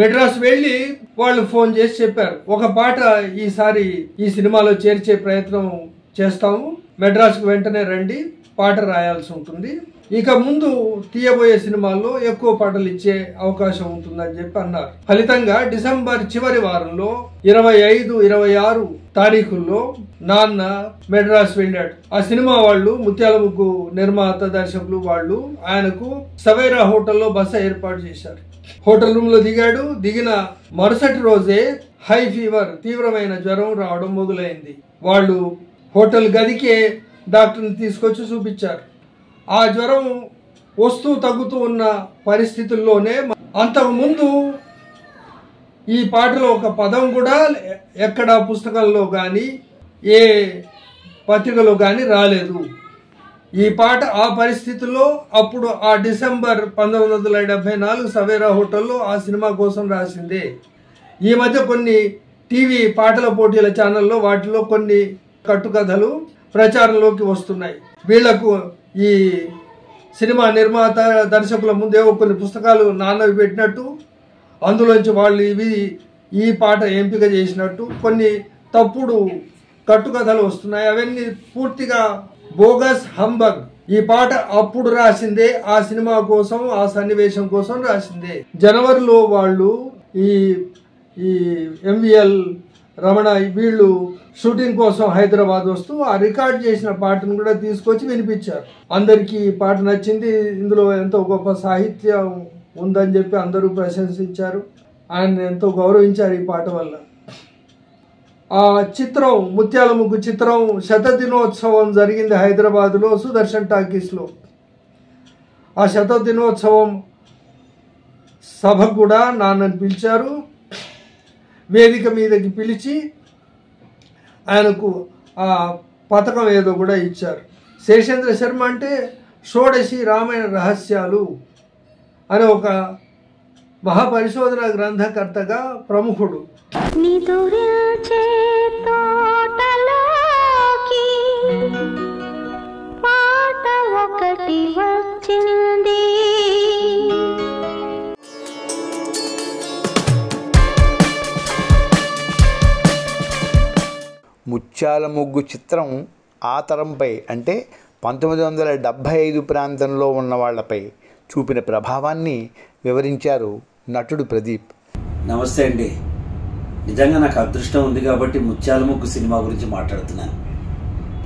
మెడ్రాస్ వెళ్ళి వాళ్ళు ఫోన్ చేసి చెప్పారు, ఒక పాట ఈసారి ఈ సినిమాలో చేర్చే ప్రయత్నం చేస్తాము, మెడ్రాస్కు వెంటనే రండి, పాట రాయాల్సి ఉంటుంది, ఇక ముందు తీయబోయే సినిమాల్లో ఎక్కువ పాటలు ఇచ్చే అవకాశం ఉంటుందని చెప్పి అన్నారు. ఫలితంగా డిసెంబర్ చివరి వారంలో 25, 26 తారీఖుల్లో నాన్న మెడ్రాస్ వెళ్ళాడు. ఆ సినిమా వాళ్ళు ముత్యాల ముగ్గు నిర్మాత దర్శకులు వాళ్ళు ఆయనకు సవేరా హోటల్లో బస ఏర్పాటు చేశారు. హోటల్ రూమ్ లో దిగాడు. దిగిన మరుసటి రోజే హై ఫీవర్, తీవ్రమైన జ్వరం రావడం మొదలైంది. వాళ్ళు హోటల్ గదికే డాక్టర్ని తీసుకొచ్చి చూపించారు. ఆ జ్వరం వస్తూ తగ్గుతూ ఉన్న పరిస్థితుల్లోనే అంతకుముందు ఈ పాటలో ఒక పదం కూడా ఎక్కడ పుస్తకంలో కానీ ఏ పత్రికలో కానీ రాలేదు. ఈ పాట ఆ పరిస్థితుల్లో అప్పుడు ఆ డిసెంబర్ 1974 సవేరా హోటల్లో ఆ సినిమా కోసం రాసిందే. ఈ మధ్య కొన్ని టీవీ పాటల పోటీల ఛానల్లో వాటిలో కొన్ని కట్టుకథలు ప్రచారంలోకి వస్తున్నాయి. వీళ్లకు ఈ సినిమా నిర్మాత దర్శకుల ముందేవో కొన్ని పుస్తకాలు నాన్నవి పెట్టినట్టు, అందులోంచి వాళ్ళు ఈ పాట ఎంపిక చేసినట్టు కొన్ని తప్పుడు కట్టుకథలు వస్తున్నాయి. అవన్నీ పూర్తిగా బోగస్ హంబగ్. ఈ పాట అప్పుడు రాసిందే, ఆ సినిమా కోసం, ఆ సన్నివేశం కోసం రాసిందే. జనవరిలో వాళ్ళు ఈ ఎంవిఎల్ రమణ వీళ్ళు షూటింగ్ కోసం హైదరాబాద్ వస్తూ ఆ రికార్డ్ చేసిన పాటను కూడా తీసుకొచ్చి వినిపించారు. అందరికీ ఈ పాట నచ్చింది. ఇందులో ఎంతో గొప్ప సాహిత్యం ఉందని చెప్పి అందరూ ప్రశంసించారు. ఆయన ఎంతో గౌరవించారు ఈ పాట వల్ల. ఆ చిత్రం ముత్యాల ముగ్గు చిత్రం శతదినోత్సవం జరిగింది హైదరాబాద్లో సుదర్శన్ టాకీస్లో. ఆ శతదినోత్సవం సభకు కూడా నాన్నని పిలిచారు. వేదిక మీదకి పిలిచి ఆయనకు ఆ పథకం ఏదో కూడా ఇచ్చారు. శేషేంద్ర శర్మ అంటే షోడశి రామాయణ రహస్యాలు అనే ఒక మహాపరిశోధన గ్రంథకర్తగా ప్రముఖుడు. పాట ఒకటి వచ్చింది. ముత్యాల ముగ్గు చిత్రం ఆ తరంపై అంటే 1975 ప్రాంతంలో ఉన్న వాళ్లపై చూపిన ప్రభావాన్ని వివరించారు నటుడు ప్రదీప్. నమస్తే అండి. నిజంగా నాకు అదృష్టం ఉంది కాబట్టి ముత్యాల ముగ్గు సినిమా గురించి మాట్లాడుతున్నాను.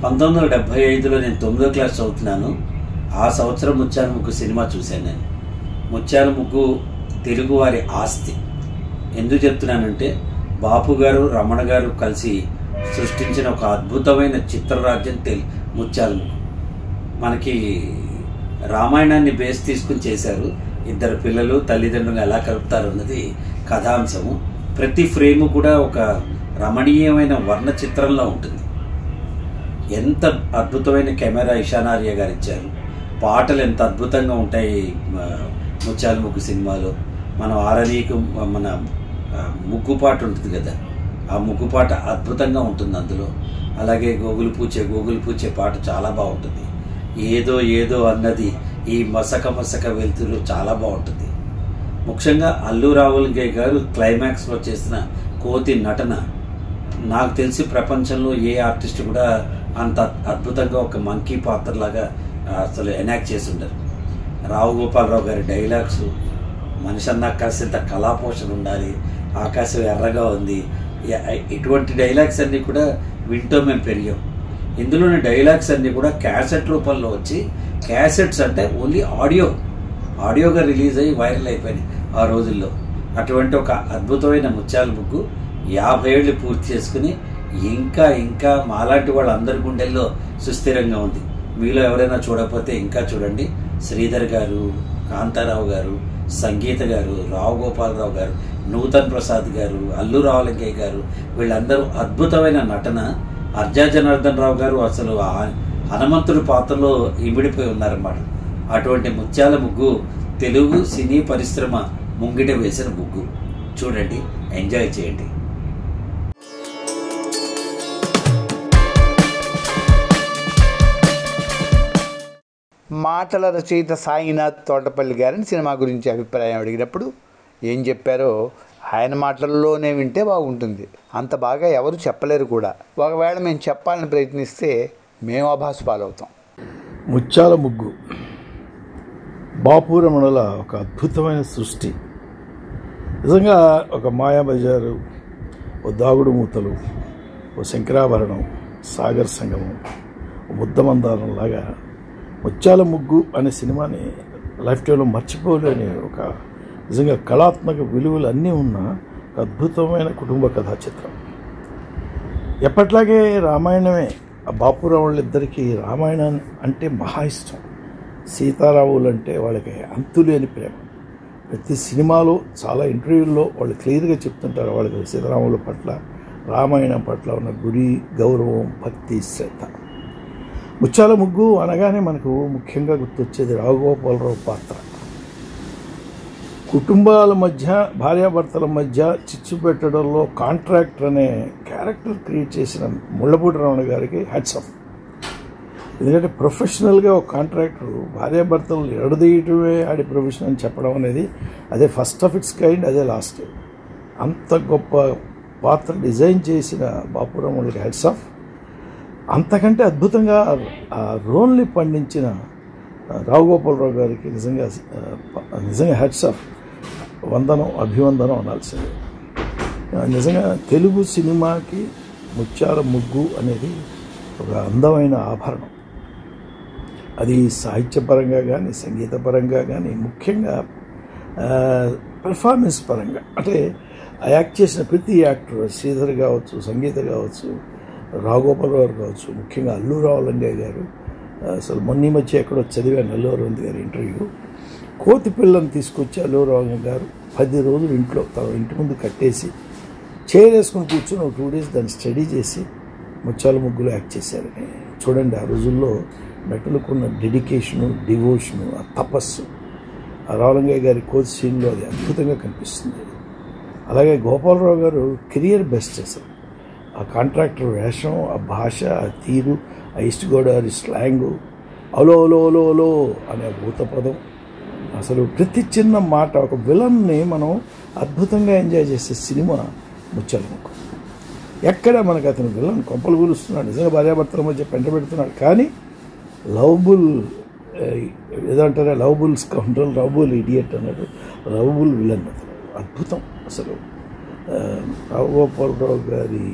1975లో నేను 9వ క్లాస్ చదువుతున్నాను. ఆ సంవత్సరం ముత్యాల ముగ్గు సినిమా చూశాను నేను. ముత్యాల ముగ్గు తెలుగువారి ఆస్తి. ఎందుకు చెప్తున్నానంటే బాపు గారు రమణ గారు కలిసి సృష్టించిన ఒక అద్భుతమైన చిత్రరాజ్యం ముత్యాల ముగ్గు. మనకి రామాయణాన్ని బేస్ తీసుకుని చేశారు. ఇద్దరు పిల్లలు తల్లిదండ్రులు ఎలా కలుపుతారు అన్నది కథాంశము. ప్రతి ఫ్రేము కూడా ఒక రమణీయమైన వర్ణ చిత్రంలో ఉంటుంది. ఎంత అద్భుతమైన కెమెరా ఇషానార్య గారు ఇచ్చారు. పాటలు ఎంత అద్భుతంగా ఉంటాయి ముత్యాల ముగ్గు సినిమాలో. మనం ఆరనీకు మన ముగ్గు పాట ఉంటుంది కదా, ఆ ముగ్గు పాట అద్భుతంగా ఉంటుంది అందులో. అలాగే గోగులు పూచే పాట చాలా బాగుంటుంది. ఏదో ఏదో అన్నది ఈ మసక వెలుతురు చాలా బాగుంటుంది. ముఖ్యంగా అల్లు రావులంగయ్య గారు క్లైమాక్స్లో చేసిన కోతి నటన నాకు తెలిసి ప్రపంచంలో ఏ ఆర్టిస్ట్ కూడా అంత అద్భుతంగా ఒక మంకీ పాత్రలాగా అసలు ఎనాక్ట్ చేసి ఉండరు. రావు గోపాలరావు గారి డైలాగ్స్, మనిషి అన్న కాసింత కళాపోషణ ఉండాలి, ఆకాశం ఎర్రగా ఉంది, ఇటువంటి డైలాగ్స్ అన్నీ కూడా వింటూ మేము పెరిగాం. ఇందులోని డైలాగ్స్ అన్నీ కూడా క్యాసెట్ రూపంలో వచ్చి, క్యాసెట్స్ అంటే ఓన్లీ ఆడియోగా రిలీజ్ అయ్యి వైరల్ అయిపోయినాయి ఆ రోజుల్లో. అటువంటి ఒక అద్భుతమైన ముత్యాల ముగ్గు 50 ఏళ్ళు పూర్తి చేసుకుని ఇంకా మాలాంటి వాళ్ళందరి గుండెల్లో సుస్థిరంగా ఉంది. మీలో ఎవరైనా చూడకపోతే ఇంకా చూడండి. శ్రీధర్ గారు, కాంతారావు గారు, సంగీత గారు, రావు గోపాలరావు గారు, నూతన్ ప్రసాద్ గారు, అల్లు రావులంగయ్య గారు, వీళ్ళందరూ అద్భుతమైన నటన. అర్జా జనార్దన్ రావు గారు అసలు హనుమంతుడి పాత్రలో ఇమిడిపోయి ఉన్నారన్నమాట. అటువంటి ముత్యాల ముగ్గు తెలుగు సినీ పరిశ్రమ ముంగిట వేసిన ముగ్గు. చూడండి, ఎంజాయ్ చేయండి. మాటల రచయిత సాయినాథ్ తోటపల్లి గారిని సినిమా గురించి అభిప్రాయం అడిగినప్పుడు ఏం చెప్పారో ఆయన మాటల్లోనే వింటే బాగుంటుంది. అంత బాగా ఎవరు చెప్పలేరు కూడా. ఒకవేళ మేము చెప్పాలని ప్రయత్నిస్తే మేము ఆభాసు పాలవుతాం. ముత్యాల ముగ్గు బాపు రమణల ఒక అద్భుతమైన సృష్టి. నిజంగా ఒక మాయాబజారు, ఓ దాగుడు మూతలు, ఓ శంకరాభరణం, సాగర్ సంగమం, ముద్దమందారం లాగా ముత్యాల ముగ్గు అనే సినిమాని లైఫ్ టైంలో మర్చిపోలేని ఒక నిజంగా కళాత్మక విలువలు అన్నీ ఉన్న అద్భుతమైన కుటుంబ కథా చిత్రం. ఎప్పట్లాగే రామాయణమే. ఆ బాపురావుళ్ళిద్దరికీ రామాయణం అంటే మహా ఇష్టం. సీతారాములు అంటే వాళ్ళకి అంతులేని ప్రేమ. ప్రతి సినిమాలో చాలా ఇంటర్వ్యూల్లో వాళ్ళు క్లియర్గా చెప్తుంటారు వాళ్ళకి సీతారాముల పట్ల, రామాయణం పట్ల ఉన్న గురి, గౌరవం, భక్తి, శ్రద్ధ. ముత్యాల ముగ్గు అనగానే మనకు ముఖ్యంగా గుర్తొచ్చేది రావుగోపాలరావు పాత్ర. కుటుంబాల మధ్య, భార్యాభర్తల మధ్య చిచ్చు పెట్టడంలో కాంట్రాక్టర్ అనే క్యారెక్టర్ క్రియేట్ చేసిన ముళ్ళపూడి రమణ గారికి హ్యాట్స్ ఆఫ్. ఎందుకంటే ప్రొఫెషనల్గా ఒక కాంట్రాక్టర్ భార్యాభర్తలు ఎడదీయటమే ఆడి ప్రొఫెషన్ అని చెప్పడం అనేది అదే ఫస్ట్ ఆఫ్ ఇట్స్ కైండ్, అదే లాస్ట్. అంత గొప్ప పాత్ర డిజైన్ చేసిన బాపురాములకి హ్యాట్స్ ఆఫ్. అంతకంటే అద్భుతంగా ఆ రోల్ని పండించిన రావుగోపాలరావు గారికి నిజంగా హ్యాట్స్ ఆఫ్, వందనం, అభివందనం అనాల్సిందే. నిజంగా తెలుగు సినిమాకి ముత్యాల ముగ్గు అనేది ఒక అందమైన ఆభరణం. అది సాహిత్యపరంగా కానీ, సంగీతపరంగా కానీ, ముఖ్యంగా పెర్ఫార్మెన్స్ పరంగా. అంటే యాక్ట్ చేసిన ప్రతి యాక్టర్, శ్రీధర్ కావచ్చు, సంగీత కావచ్చు, రావుగోపాలరావు కావచ్చు, ముఖ్యంగా అల్లు రావులంగయ్య గారు. అసలు మొన్న మధ్య ఎక్కడో చదివాను అల్లు రావులంగయ్య గారి ఇంటర్వ్యూ. కోతి పిల్లని తీసుకొచ్చి అల్లు రావులంగయ్య గారు 10 రోజులు ఇంట్లో తన ఇంటి ముందు కట్టేసి చైర్ వేసుకుని కూర్చొని 2 days దాన్ని స్టడీ చేసి ముత్యాల ముగ్గులో యాక్ట్ చేశారని. చూడండి, ఆ రోజుల్లో నటులకున్న డెడికేషను, డివోషను, ఆ తపస్సు ఆ రావులంగయ్య గారి కోతి సీన్లో అది అద్భుతంగా కనిపిస్తుంది. అలాగే గోపాలరావు గారు కెరియర్ బెస్ట్ చేశారు. ఆ కాంట్రాక్టర్ వేషం, ఆ భాష, ఆ తీరు, ఆ ఈస్ట్ గోదావరి స్లాంగు, అలో అలో అలో అలో అనే భూతపదం, అసలు ప్రతి చిన్న మాట, ఒక విలన్ని మనం అద్భుతంగా ఎంజాయ్ చేసే సినిమా ముత్యాల ముగ్గు. ఎక్కడ మనకు అతను విలన్ కొంపలు కూలుస్తున్నాడు, నిజంగా భార్యాభర్తల మధ్య పెంట పెడుతున్నాడు, కానీ లవబుల్ ఏదంటారా, లవబుల్ స్కౌండ్రల్, లవబుల్ ఇడియట్ అన్నాడు, లవబుల్ విలన్. అతను అద్భుతం. అసలు రావుగోపాలరావు గారి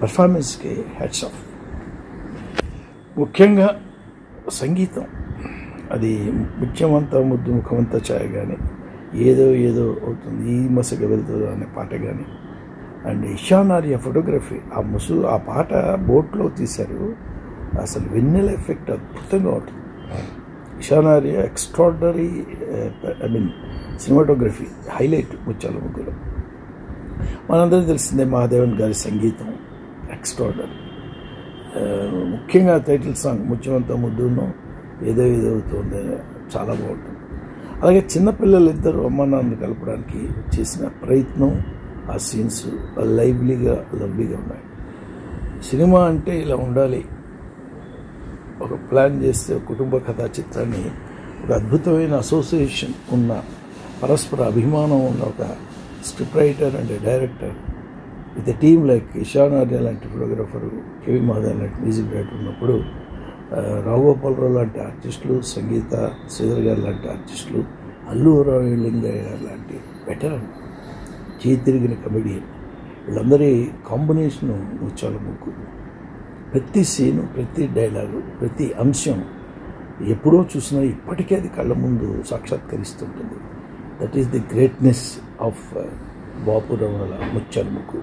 పర్ఫార్మెన్స్కి హ్యాట్స్ ఆఫ్. ముఖ్యంగా సంగీతం, అది ముత్యమంతా ముద్దు ముఖమంతా ఛాయ కానీ, ఏదో ఏదో అవుతుంది, ఈ మసక వెళ్తుంది అనే పాట కానీ, అండ్ ఇషానార్య ఫోటోగ్రఫీ, ఆ పాట బోట్లో తీశారు. అసలు వెన్నెల ఎఫెక్ట్ అద్భుతంగా ఉంటుంది. ఇషానార్య ఎక్స్ట్రాడినరీ సినిమాటోగ్రఫీ హైలైట్ ముత్యాల ముగ్గులో. మనందరికీ తెలిసిందే మహాదేవన్ గారి సంగీతం ఎక్స్ట్రాడనరీ. ముఖ్యంగా టైటిల్ సాంగ్ ముత్యమంతా ముద్దును ఏదో ఏదవుతుంది చాలా బాగుంటుంది. అలాగే చిన్నపిల్లలు ఇద్దరు అమ్మ నాన్నని కలపడానికి చేసిన ప్రయత్నం, ఆ సీన్స్ లవ్లీగా ఉన్నాయి. సినిమా అంటే ఇలా ఉండాలి, ఒక ప్లాన్ చేస్తే కుటుంబ కథా చిత్రాన్ని ఒక అద్భుతమైన అసోసియేషన్ ఉన్న, పరస్పర అభిమానం ఉన్న ఒక script writer and director with a team like Ishan Arya లాంటి ఫోటోగ్రాఫరు, కేవి మాధవ్ లాంటి మ్యూజిక్ డైరెక్టర్ ఉన్నప్పుడు రావుగోపాలరావు లాంటి ఆర్టిస్టులు, సంగీత శ్రీధర్ గారు లాంటి ఆర్టిస్టులు, అల్లు రావిలింగయ్య గారు లాంటి వెటరన్ చేయి తిరిగిన కమెడియన్, వీళ్ళందరి కాంబినేషను ముత్యాల ముగ్గు. ప్రతి సీను, ప్రతి డైలాగు, ప్రతి అంశం ఎప్పుడో చూసినా ఇప్పటికే అది కళ్ళ ముందు సాక్షాత్కరిస్తుంటుంది. That is the greatness of Bapu రమణల ముత్యాల ముగ్గు.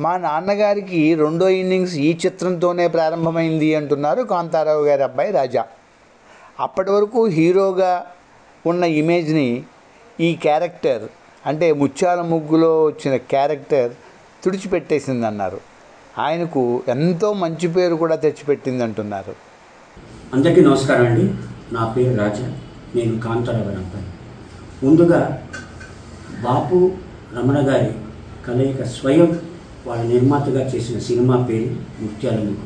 మా నాన్నగారికి రెండో ఇన్నింగ్స్ ఈ చిత్రంతోనే ప్రారంభమైంది అంటున్నారు కాంతారావు గారి అబ్బాయి రాజా. అప్పటి వరకు హీరోగా ఉన్న ఇమేజ్ని ఈ క్యారెక్టర్, అంటే ముత్యాల ముగ్గులో వచ్చిన క్యారెక్టర్ తుడిచిపెట్టేసిందన్నారు. ఆయనకు ఎంతో మంచి పేరు కూడా తెచ్చిపెట్టింది అంటున్నారు. అందరికీ నమస్కారం అండి. నా పేరు రాజా, నేను కాంతారావు గారి అబ్బాయి. ముందుగా బాపు రమణ గారి కలయిక స్వయం వాళ్ళ నిర్మాతగా చేసిన సినిమా పేరు ముత్యాల ముగ్గు.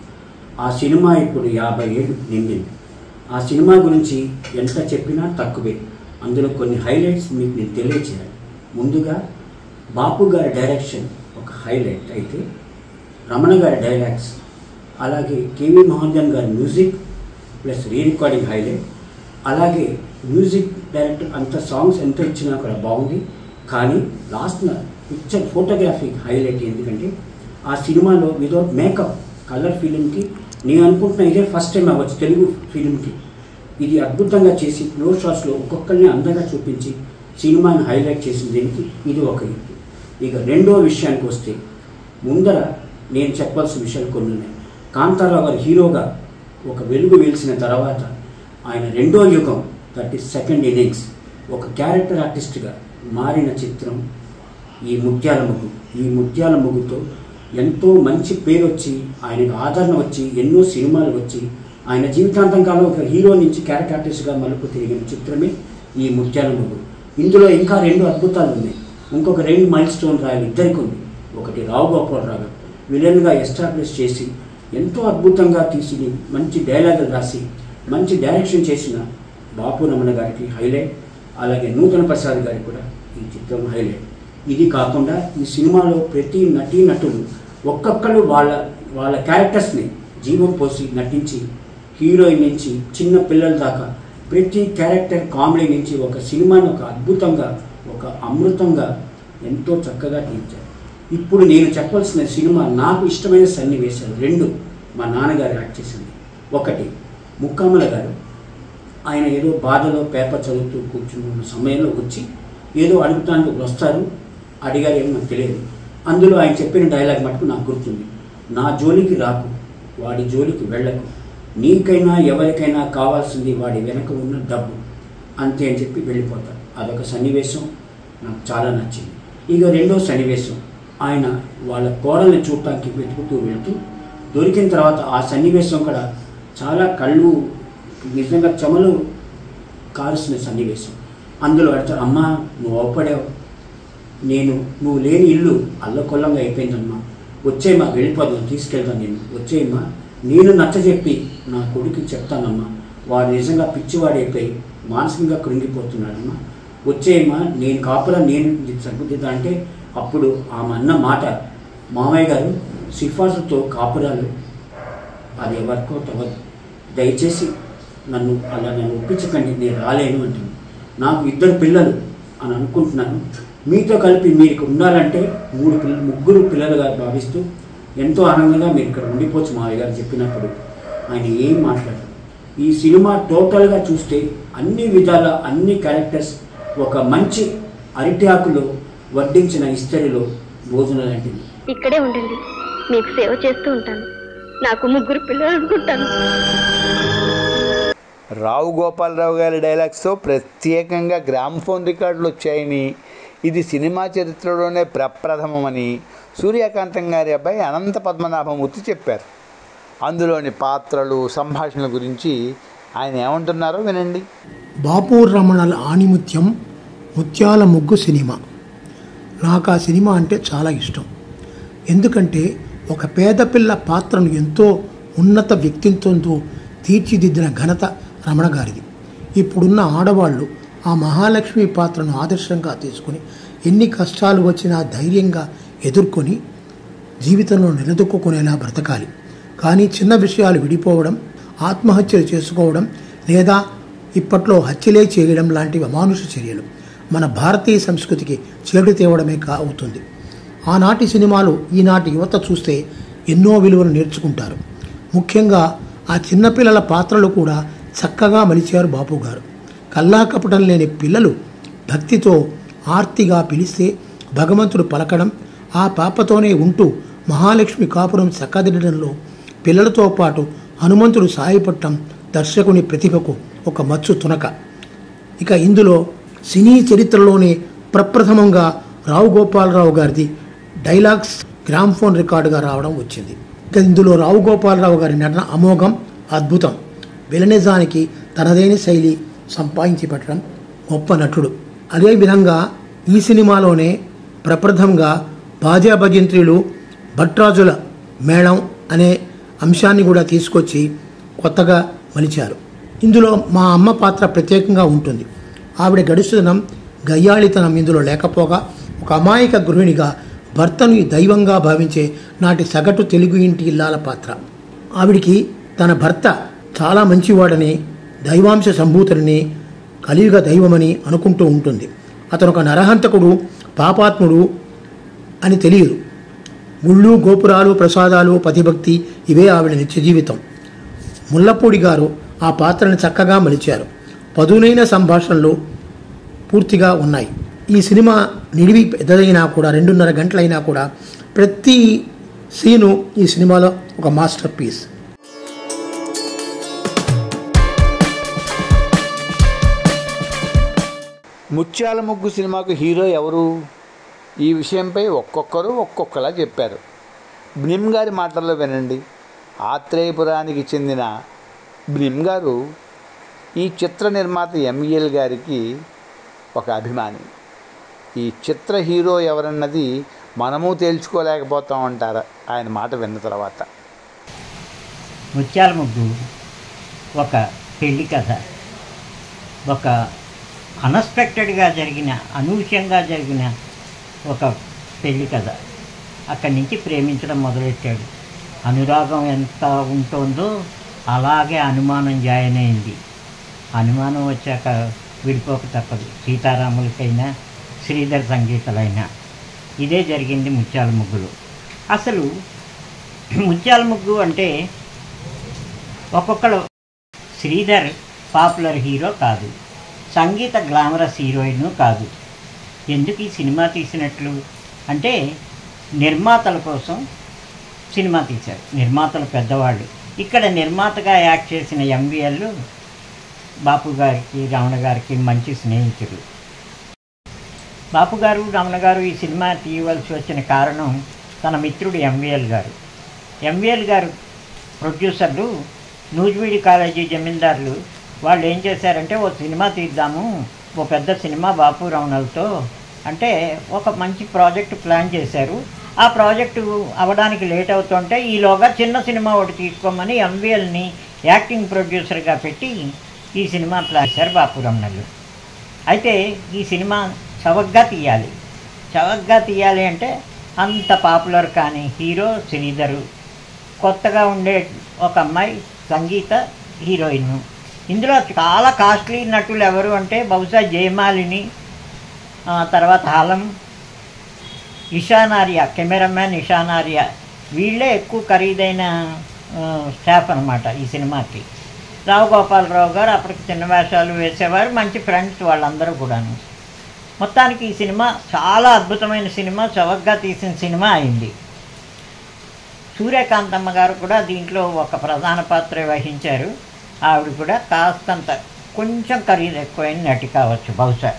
ఆ సినిమా ఇప్పుడు 50 ఏళ్ళు నిండింది. ఆ సినిమా గురించి ఎంత చెప్పినా తక్కువే. అందులో కొన్ని హైలైట్స్ మీకు నేను తెలియచేయాలి. ముందుగా బాపు గారి డైరెక్షన్ ఒక హైలైట్ అయితే, రమణ గారి డైలాగ్స్, అలాగే కేవీ మోహన్ గారి music plus re recording highlight. అలాగే మ్యూజిక్ డైరెక్టర్ అంత సాంగ్స్ ఎంత ఇచ్చినా కూడా బాగుంది. కానీ లాస్ట్న పిక్చర్ ఫోటోగ్రఫీ హైలైట్. ఎందుకంటే ఆ సినిమాలో వితౌట్ మేకప్ కలర్ ఫిలింకి నేను అనుకుంటున్నా ఇదే ఫస్ట్ టైం అవ్వచ్చు తెలుగు ఫిలింకి. ఇది అద్భుతంగా చేసి క్లోజ్ షాట్స్లో ఒక్కొక్కరిని అందంగా చూపించి సినిమాని హైలైట్ చేసిన దీనికి ఇది ఒక ఇది. ఇక రెండో విషయానికి వస్తే, ముందర నేను చెప్పాల్సిన విషయాలు కొన్ని ఉన్నాయి. కాంతారావు గారు హీరోగా ఒక వెలుగు వెలిసిన తర్వాత ఆయన రెండో యుగం, దట్ ఈస్ సెకండ్ ఇన్నింగ్స్, ఒక క్యారెక్టర్ ఆర్టిస్ట్గా మారిన చిత్రం ఈ ముత్యాల ముగ్గు. ఈ ముత్యాల ముగ్గుతో ఎంతో మంచి పేరు వచ్చి, ఆయనకు ఆదరణ వచ్చి, ఎన్నో సినిమాలు వచ్చి, ఆయన జీవితాంతం కాలం ఒక హీరో నుంచి క్యారెక్టర్ ఆర్టిస్ట్గా మలుపు తిరిగిన చిత్రమే ఈ ముత్యాల ముగ్గు. ఇందులో ఇంకా 2 అద్భుతాలు ఉన్నాయి. ఇంకొక 2 మైల్ స్టోన్ రాయలు ఇద్దరికి ఉంది. ఒకటి రావుగోపాలరావు విలన్గా ఎస్టాబ్లిష్ చేసి ఎంతో అద్భుతంగా తీసి మంచి డైలాగులు రాసి మంచి డైరెక్షన్ చేసిన బాపు రమణ గారికి హైలైట్. అలాగే నూతన ప్రసాద్ గారికి కూడా ఈ చిత్రం హైలైట్. ఇది కాకుండా ఈ సినిమాలో ప్రతి నటీనటులు ఒక్కొక్కరు వాళ్ళ క్యారెక్టర్స్ని జీవం పోసి నటించి, హీరోయిన్ నుంచి చిన్న పిల్లల దాకా ప్రతి క్యారెక్టర్ కామెడీ నుంచి ఒక సినిమాని ఒక అద్భుతంగా, ఒక అమృతంగా ఎంతో చక్కగా తీర్చారు. ఇప్పుడు నేను చెప్పాల్సిన సినిమా నాకు ఇష్టమైన సన్నివేశాలు 2 మా నాన్నగారు యాక్ట్ చేసింది. ఒకటి ముక్కామల గారు, ఆయన ఏదో బాధలో పేపర్ చదువుతూ కూర్చున్న సమయంలో వచ్చి ఏదో అడుగుతానికి వస్తారు, అడిగారు ఏమో నాకు తెలియదు. అందులో ఆయన చెప్పిన డైలాగ్ మటుకు నాకు గుర్తుంది. నా జోలికి రాకు, వాడి జోలికి వెళ్ళకు, నీకైనా ఎవరికైనా కావాల్సింది వాడి వెనక ఉన్న డబ్బు, అంతే అని చెప్పి వెళ్ళిపోతారు. అదొక సన్నివేశం నాకు చాలా నచ్చింది. ఇక రెండో సన్నివేశం, ఆయన వాళ్ళ కోడల్ని చూడటానికి వెతుకుతూ వెళుతూ దొరికిన తర్వాత ఆ సన్నివేశం కూడా చాలా కళ్ళు నిజంగా చెమలు కాల్సిన సన్నివేశం. అందులో అడతారు, అమ్మా నువ్వు అవపడావు, నువ్వు లేని ఇల్లు అల్లకొల్లంగా అయిపోయిందమ్మా, వచ్చేయమ్మా వెళ్ళిపోదాం, తీసుకెళ్తాను నేను, వచ్చేయమ్మా నేను నచ్చజెప్పి నా కొడుకుకి చెప్తానమ్మా, వాడు నిజంగా పిచ్చివాడైపోయి మానసికంగా కృంగిపోతున్నాడమ్మా, వచ్చేయమ్మా నేను కాపురా నేను సరిపోతుందా అంటే, అప్పుడు ఆమె అన్న మాట, మామయ్య గారు సిఫార్సుతో కాపురాలు అది వర్కౌట్ అవ్వదు, దయచేసి నన్ను ఒప్పించకండి, నేను రాలేను అంటుంది. నాకు 2 పిల్లలు అని అనుకుంటున్నాను, మీతో కలిపి మీరు ఉండాలంటే 3 పిల్లలుగా భావిస్తూ ఎంతో ఆనందంగా మీరు ఇక్కడ ఉండిపోవచ్చు మావయ్య గారు చెప్పినప్పుడు ఆయన ఏం మాట్లాడారు. ఈ సినిమా టోటల్గా చూస్తే అన్ని విధాల అన్ని క్యారెక్టర్స్ ఒక మంచి అరిటి ఆకులో వడ్డించిన ఇస్తరిలో భోజనం లాంటిది. ఇక్కడే ఉండండి, మీకు సేవ చేస్తూ ఉంటాను, నాకు 3 పిల్లలు అనుకుంటాను. రావు గోపాలరావు గారి డైలాగ్స్తో ప్రత్యేకంగా గ్రామ్ఫోన్ రికార్డులు వచ్చాయని, ఇది సినిమా చరిత్రలోనే ప్రప్రథమమని సూర్యకాంతం గారి అబ్బాయి అనంత పద్మనాభమూర్తి చెప్పారు. అందులోని పాత్రలు, సంభాషణల గురించి ఆయన ఏమంటున్నారో వినండి. బాపు రమణల ఆణిముత్యం ముత్యాల ముగ్గు సినిమా. నాకు ఆ సినిమా అంటే చాలా ఇష్టం. ఎందుకంటే ఒక పేద పిల్ల పాత్రను ఎంతో ఉన్నత వ్యక్తిత్వంతో తీర్చిదిద్దిన ఘనత రమణ గారిది. ఇప్పుడున్న ఆడవాళ్ళు ఆ మహాలక్ష్మి పాత్రను ఆదర్శంగా తీసుకుని ఎన్ని కష్టాలు వచ్చినా ధైర్యంగా ఎదుర్కొని జీవితంలో నిలదొక్కునేలా బ్రతకాలి. కానీ చిన్న విషయాలు విడిపోవడం, ఆత్మహత్యలు చేసుకోవడం లేదా ఇప్పట్లో హత్యలే చేయడం లాంటి అమానుష చర్యలు మన భారతీయ సంస్కృతికి చేటు తేవడమే అవుతుంది. ఆనాటి సినిమాలు ఈనాటి యువత చూస్తే ఎన్నో విలువలు నేర్చుకుంటారు. ముఖ్యంగా ఆ చిన్నపిల్లల పాత్రలు కూడా చక్కగా మలిచారు బాపు గారు. కల్లాకపటం లేని పిల్లలు భక్తితో ఆర్తిగా పిలిస్తే భగవంతుడు పలకడం, ఆ పాపతోనే ఉంటూ మహాలక్ష్మి కాపురం చక్కదిద్దడంలో పిల్లలతో పాటు హనుమంతుడు సాయపడటం దర్శకుని ప్రతిభకు ఒక మచ్చు తునక. ఇక ఇందులో సినీ చరిత్రలోనే ప్రప్రథమంగా రావు గోపాలరావు గారిది డైలాగ్స్ గ్రామ్ఫోన్ రికార్డుగా రావడం వచ్చింది. ఇక ఇందులో రావు గోపాలరావు గారి నటన అమోఘం, అద్భుతం. విలనిజానికి తనదైన శైలి సంపాదించి పెట్టడం గొప్ప నటుడు. అదేవిధంగా ఈ సినిమాలోనే ప్రప్రథమంగా బాజా భజంత్రీలు, భట్రాజుల మేళం అనే అంశాన్ని కూడా తీసుకొచ్చి కొత్తగా మలిచారు. ఇందులో మా అమ్మ పాత్ర ప్రత్యేకంగా ఉంటుంది. ఆవిడ గడుస్తుదనం, గయ్యాళితనం ఇందులో లేకపోగా ఒక అమాయక గృహిణిగా భర్తను దైవంగా భావించే నాటి సగటు తెలుగు ఇంటి ఇల్లాల పాత్ర. ఆవిడికి తన భర్త చాలా మంచివాడని, దైవాంశ సంభూతుడిని, కలియుగ దైవమని అనుకుంటూ ఉంటుంది. అతను ఒక నరహంతకుడు, పాపాత్ముడు అని తెలియదు. గుళ్ళు, గోపురాలు, ప్రసాదాలు, పతిభక్తి ఇవే ఆవిడ నిత్య జీవితం. ముల్లపూడి గారు ఆ పాత్రను చక్కగా మలిచారు. పదునైన సంభాషణలు పూర్తిగా ఉన్నాయి. ఈ సినిమా నిడివి పెద్దదైనా కూడా 2.5 గంటలైనా కూడా ప్రతి సీను ఈ సినిమాలో ఒక మాస్టర్ పీస్. ముత్యాల ముగ్గు సినిమాకు హీరో ఎవరు? ఈ విషయంపై ఒక్కొక్కరు ఒక్కొక్కలా చెప్పారు. బ్నిమ్ గారి మాటల్లో వినండి. ఆత్రేయపురానికి చెందిన బ్నిమ్ గారు ఈ చిత్ర నిర్మాత ఎంఈఎల్ గారికి ఒక అభిమాని. ఈ చిత్ర హీరో ఎవరన్నది మనము తేల్చుకోలేకపోతాం అంటారా ఆయన మాట విన్న తర్వాత? ముత్యాల ముగ్గు ఒక పెళ్లి కథ, ఒక అన్ఎక్స్పెక్టెడ్గా జరిగిన, అనూహ్యంగా జరిగిన ఒక పెళ్లి కథ. అక్కడి నుంచి ప్రేమించడం మొదలెట్టాడు. అనురాగం ఎంత ఉంటుందో అలాగే అనుమానం జాయిన్ అయింది. అనుమానం వచ్చాక విడిపోక తప్పదు. సీతారాములకైనా, శ్రీధర్ సంగీతలైనా ఇదే జరిగింది ముత్యాల ముగ్గులో. అసలు ముత్యాల ముగ్గు అంటే ఒక్కొక్కరు, శ్రీధర్ పాపులర్ హీరో కాదు, సంగీత గ్లామరస్ హీరోయిన్ కాదు. ఎందుకు ఈ సినిమా తీసినట్లు అంటే నిర్మాతల కోసం సినిమా తీశారు. నిర్మాతలు పెద్దవాళ్ళు. ఇక్కడ నిర్మాతగా యాక్ట్ చేసిన ఎంవిఎల్ బాపు గారికి, రమణ గారికి మంచి స్నేహితుడు. బాపు గారు, రమణ గారు ఈ సినిమా తీయవలసి వచ్చిన కారణం తన మిత్రుడు ఎంవిఎల్ గారు. ఎంవిఎల్ గారు ప్రొడ్యూసర్లు, నూజివీడి కాలేజీ జమీందారులు వాళ్ళు ఏం చేశారంటే ఓ సినిమా తీద్దాము, ఓ పెద్ద సినిమా బాపు రమణలతో అంటే ఒక మంచి ప్రాజెక్టు ప్లాన్ చేశారు. ఆ ప్రాజెక్టు అవ్వడానికి లేట్ అవుతుంటే ఈలోగా చిన్న సినిమా ఒకటి తీసుకోమని ఎంవిఎల్ని యాక్టింగ్ ప్రొడ్యూసర్గా పెట్టి ఈ సినిమా ప్లాన్ చేశారు బాపు రమణలు. అయితే ఈ సినిమా చవకగా తీయాలి. చవకగా తీయాలి అంటే అంత పాపులర్ కానీ హీరో శ్రీధరు, కొత్తగా ఉండే ఒక అమ్మాయి సంగీత హీరోయిన్. ఇందులో చాలా కాస్ట్లీ నటులు ఎవరు అంటే బహుశా జయమాలిని, తర్వాత హాలం, ఇషానార్య, కెమెరామ్యాన్ ఇషానార్య, వీళ్ళే ఎక్కువ ఖరీదైన స్టాఫ్ అనమాట ఈ సినిమాకి. రావు గోపాలరావు గారు అప్పటికి చిన్న వేషాలు వేసేవారు, మంచి ఫ్రెండ్స్ వాళ్ళందరూ కూడాను. మొత్తానికి ఈ సినిమా చాలా అద్భుతమైన సినిమా, చవకగా తీసిన సినిమా అయింది. సూర్యకాంతమ్మ గారు కూడా దీంట్లో ఒక ప్రధాన పాత్ర వహించారు. ఆవిడ కూడా కాస్తంత కొంచెం ఖరీదు ఎక్కువైన నటి కావచ్చు బహుశా.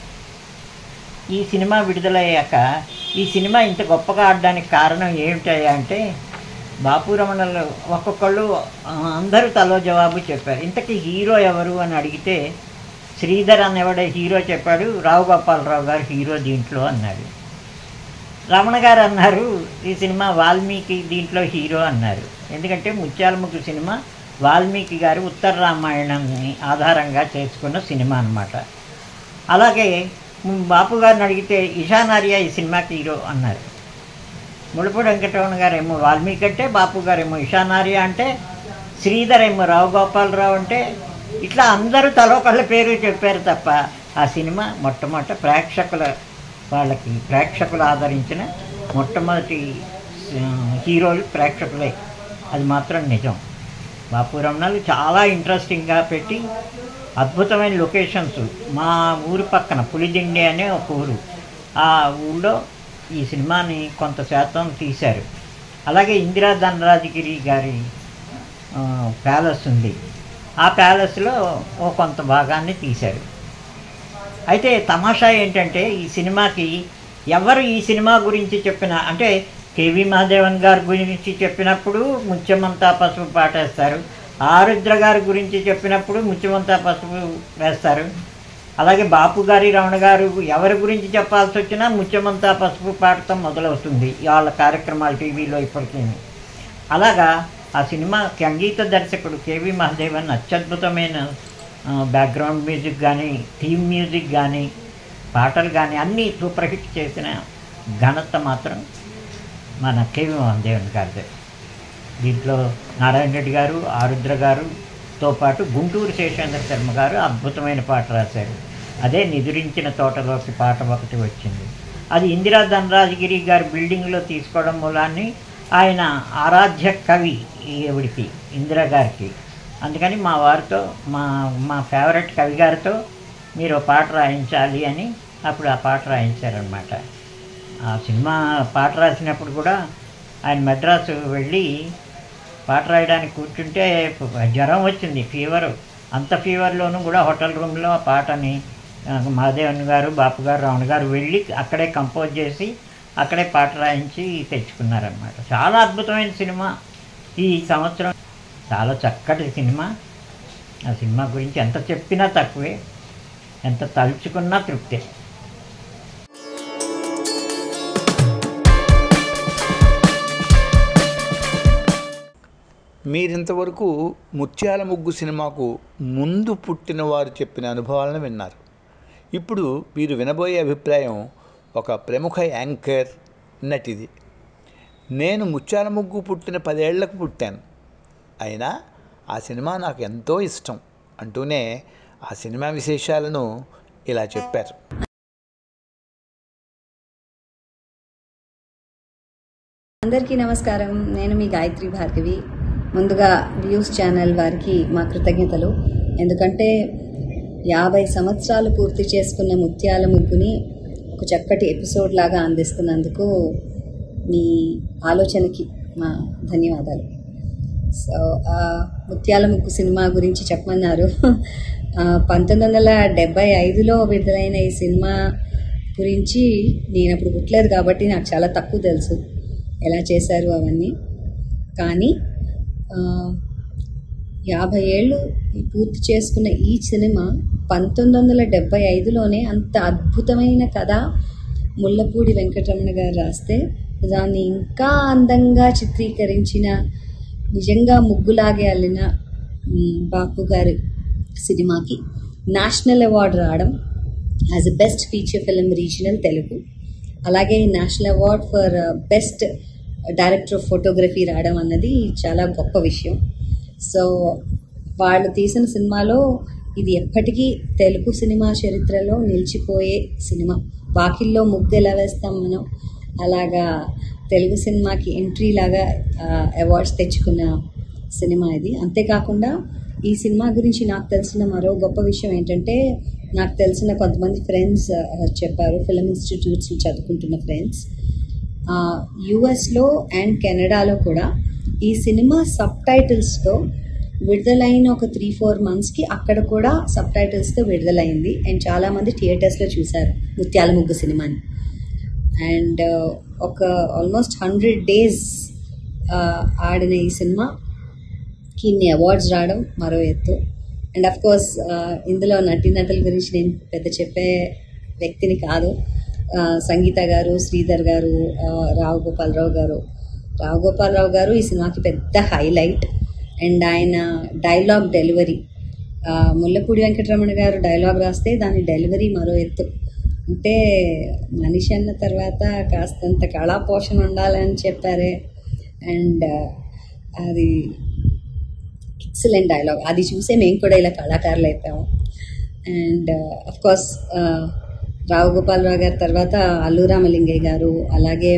ఈ సినిమా విడుదలయ్యాక ఈ సినిమా ఇంత గొప్పగా ఆడడానికి కారణం ఏమిటయ్యా అంటే బాపు రమణలు ఒక్కొక్కళ్ళు అందరూ తలో జవాబు చెప్పారు. ఇంతకీ హీరో ఎవరు అని అడిగితే శ్రీధర్ అనేవాడే హీరో చెప్పాడు, రావు గోపాలరావు గారు హీరో దీంట్లో అన్నాడు. రమణ గారు అన్నారు ఈ సినిమా వాల్మీకి దీంట్లో హీరో అన్నారు. ఎందుకంటే ముత్యాల ముగ్గు సినిమా వాల్మీకి గారు ఉత్తర రామాయణాన్ని ఆధారంగా చేసుకున్న సినిమా అన్నమాట. అలాగే బాపు గారిని అడిగితే ఇషానార్య ఈ సినిమాకి హీరో అన్నారు. ముళ్ళపూడి వెంకటరమణ గారేమో వాల్మీకి అంటే, బాపు గారేమో ఇషానార్య అంటే, శ్రీధర్ ఏమో రావు గోపాలరావు అంటే, ఇట్లా అందరూ తలోకళ్ళ పేరు చెప్పారు తప్ప ఆ సినిమా మొట్టమొదట ప్రేక్షకులు ఆదరించిన మొట్టమొదటి హీరోలు ప్రేక్షకులే, అది మాత్రం నిజం. బాపు రమణలు చాలా ఇంట్రెస్టింగ్గా పెట్టి అద్భుతమైన లొకేషన్స్. మా ఊరు పక్కన పులిదిండి అనే ఒక ఊరు, ఆ ఊళ్ళో ఈ సినిమాని కొంత శాతం తీశారు. అలాగే ఇందిరా ధనరాజగిరి గారి ప్యాలెస్ ఉంది, ఆ ప్యాలెస్లో ఓ కొంత భాగాన్ని తీశారు. అయితే తమాషా ఏంటంటే ఈ సినిమాకి ఎవరు ఈ సినిమా గురించి చెప్పినా, అంటే కేవి మహాదేవన్ గారి గురించి చెప్పినప్పుడు ముత్యమంతా పసుపు పాటేస్తారు, ఆరుద్ర గారి గురించి చెప్పినప్పుడు ముత్యమంతా పసుపు వేస్తారు. అలాగే బాపు గారి రమణ గారు ఎవరి గురించి చెప్పాల్సి వచ్చినా ముత్యమంతా పసుపు పాటతో మొదలవుతుంది వాళ్ళ కార్యక్రమాలు టీవీలో ఇప్పటికీ. అలాగా ఆ సినిమా సంగీత దర్శకుడు కేవి మహాదేవన్ అత్యద్భుతమైన బ్యాక్గ్రౌండ్ మ్యూజిక్ కానీ, థీమ్ మ్యూజిక్ కానీ, పాటలు కానీ అన్నీ సూపర్ హిట్ చేసిన ఘనత మాత్రం మన కేవి మహాదేవన్ గారిదే. దీంట్లో నారాయణ రెడ్డి గారు, ఆరుద్ర గారుతో పాటు గుంటూరు శేషేంద్ర శర్మ గారు అద్భుతమైన పాట రాశారు. అదే నిదురించిన తోటలోకి పాట ఒకటి వచ్చింది. అది ఇందిరా ధనరాజగిరి గారి బిల్డింగ్లో తీసుకోవడం మూలాన్ని ఆయన ఆరాధ్య కవి ఈవిడికి ఇందిరా గారికి. అందుకని మా వారితో మా ఫేవరెట్ కవి గారితో మీరు పాట రాయించాలి అని అప్పుడు ఆ పాట రాయించారనమాట. ఆ సినిమా పాట రాసినప్పుడు కూడా ఆయన మద్రాసు వెళ్ళి పాట రాయడానికి కూర్చుంటే జ్వరం వచ్చింది, ఫీవరు. అంత ఫీవర్లోనూ కూడా హోటల్ రూమ్లో ఆ పాటని మహాదేవన్ గారు, బాపు గారు, రమణ గారు వెళ్ళి అక్కడే కంపోజ్ చేసి అక్కడే పాట రాయించి తెచ్చుకున్నారనమాట. చాలా అద్భుతమైన సినిమా ఈ సంవత్సరం, చాలా చక్కటి సినిమా. ఆ సినిమా గురించి ఎంత చెప్పినా తక్కువే, ఎంత తలుచుకున్నా తృప్తే. మీరింతవరకు ముత్యాల ముగ్గు సినిమాకు ముందు పుట్టిన వారు చెప్పిన అనుభవాలను విన్నారు. ఇప్పుడు మీరు వినబోయే అభిప్రాయం ఒక ప్రముఖ యాంకర్ నటిది. నేను ముత్యాల ముగ్గు పుట్టిన 10 ఏళ్లకు పుట్టాను, అయినా ఆ సినిమా నాకు ఎంతో ఇష్టం అంటూనే ఆ సినిమా విశేషాలను ఇలా చెప్పారు. అందరికీ నమస్కారం, నేను మీ గాయత్రి భార్గవి. ముందుగా వ్యూస్ ఛానల్ వారికి మా కృతజ్ఞతలు. ఎందుకంటే 50 సంవత్సరాలు పూర్తి చేసుకున్న ముత్యాల ముగ్గుని ఒక చక్కటి ఎపిసోడ్ లాగా అందిస్తున్నందుకు మీ ఆలోచనకి మా ధన్యవాదాలు. సో ముత్యాల ముగ్గు సినిమా గురించి చెప్పమన్నారు. 1975లో విడుదలైన ఈ సినిమా గురించి నేను అప్పుడు పుట్టలేదు కాబట్టి నాకు చాలా తక్కువ తెలుసు ఎలా చేశారు అవన్నీ. కానీ 50 ఏళ్ళు పూర్తి చేసుకున్న ఈ సినిమా 1975లోనే అంత అద్భుతమైన కథ ముళ్ళపూడి వెంకటరమణ గారు రాస్తే దాన్ని ఇంకా అందంగా చిత్రీకరించిన, నిజంగా ముగ్గులాగే అల్లిన బాపు గారి సినిమాకి నేషనల్ అవార్డు రావడం as a best feature film regional Telugu, అలాగే national award for best director of photography రావడం అన్నది చాలా గొప్ప విషయం. సో వాళ్ళు తీసిన సినిమాలో ఇది ఎప్పటికీ తెలుగు సినిమా చరిత్రలో నిలిచిపోయే సినిమా. వాకిల్లో ముగ్గు ఎలా వేస్తాం మనం, అలాగా తెలుగు సినిమాకి ఎంట్రీ లాగా అవార్డ్స్ తెచ్చుకున్న సినిమా ఇది. అంతేకాకుండా ఈ సినిమా గురించి నాకు తెలిసిన మరో గొప్ప విషయం ఏంటంటే, నాకు తెలిసిన కొంతమంది ఫ్రెండ్స్ చెప్పారు, ఫిల్మ్ ఇన్స్టిట్యూట్స్లో చదువుకుంటున్న ఫ్రెండ్స్, యుఎస్లో అండ్ కెనడాలో కూడా ఈ సినిమా సబ్ టైటిల్స్తో విడుదలైన ఒక 3-4 monthsకి అక్కడ కూడా సబ్ టైటిల్స్తో విడుదలైంది. అండ్ చాలామంది థియేటర్స్లో చూశారు ముత్యాల ముగ్గు సినిమాని. అండ్ ఒక ఆల్మోస్ట్ 100 days ఆడిన ఈ సినిమాకి ఇన్ని అవార్డ్స్ రావడం మరో ఎత్తు. అండ్ అఫ్ కోర్స్ ఇందులో నటీనటుల గురించి నేను పెద్ద చెప్పే వ్యక్తిని కాదు. సంగీత గారు, శ్రీధర్ గారు, రావు గోపాలరావు గారు ఈ సినిమాకి పెద్ద హైలైట్. అండ్ ఆయన డైలాగ్ డెలివరీ, ముల్లపూడి వెంకటరమణ గారు డైలాగ్ రాస్తే దాని డెలివరీ మరో ఎత్తు. అంటే మనిషి అన్న తర్వాత కాస్తంత కళా పోషణ ఉండాలని చెప్పారే. అండ్ అది ఎక్సలెంట్ డైలాగ్. అది చూసే మేము కూడా ఇలా కళాకారులు అయిపోయాము. అండ్ అఫ్కోర్స్ రావు గోపాలరావు గారి తర్వాత అల్లు రామలింగయ్య గారు, అలాగే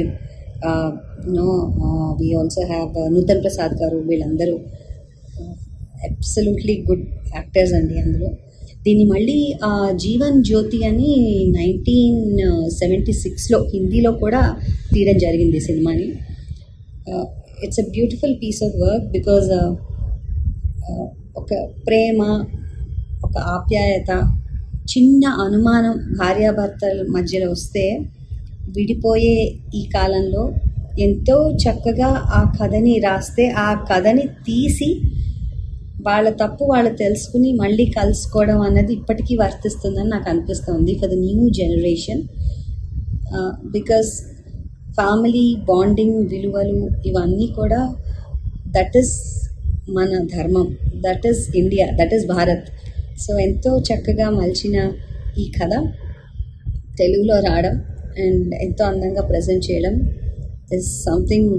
we also have Nutan Prasad garu. వీళ్ళందరూ అబ్సల్యూట్లీ గుడ్ యాక్టర్స్ అండి అందులో. దీన్ని మళ్ళీ జీవన్ జ్యోతి అని 1976లో హిందీలో కూడా తీయడం జరిగింది ఈ సినిమాని. It's a beautiful piece of work because ఒక ప్రేమ, ఒక ఆప్యాయత, చిన్న అనుమానం భార్యాభర్తల మధ్యలో వస్తే విడిపోయే ఈ కాలంలో ఎంతో చక్కగా ఆ కథని రాస్తే, ఆ కథని తీసి వాళ్ళ తప్పు వాళ్ళు తెలుసుకుని మళ్ళీ కలుసుకోవడం అన్నది ఇప్పటికీ వర్తిస్తుందని నాకు అనిపిస్తుంది for the new generation. Because family bonding విలువలు ఇవన్నీ కూడా దట్ ఈస్ మన ధర్మం, that is India, that is Bharat. So ఎంతో చక్కగా మలిచిన ఈ కథ తెలుగులో రావడం అండ్ ఎంతో అందంగా ప్రజెంట్ చేయడం is something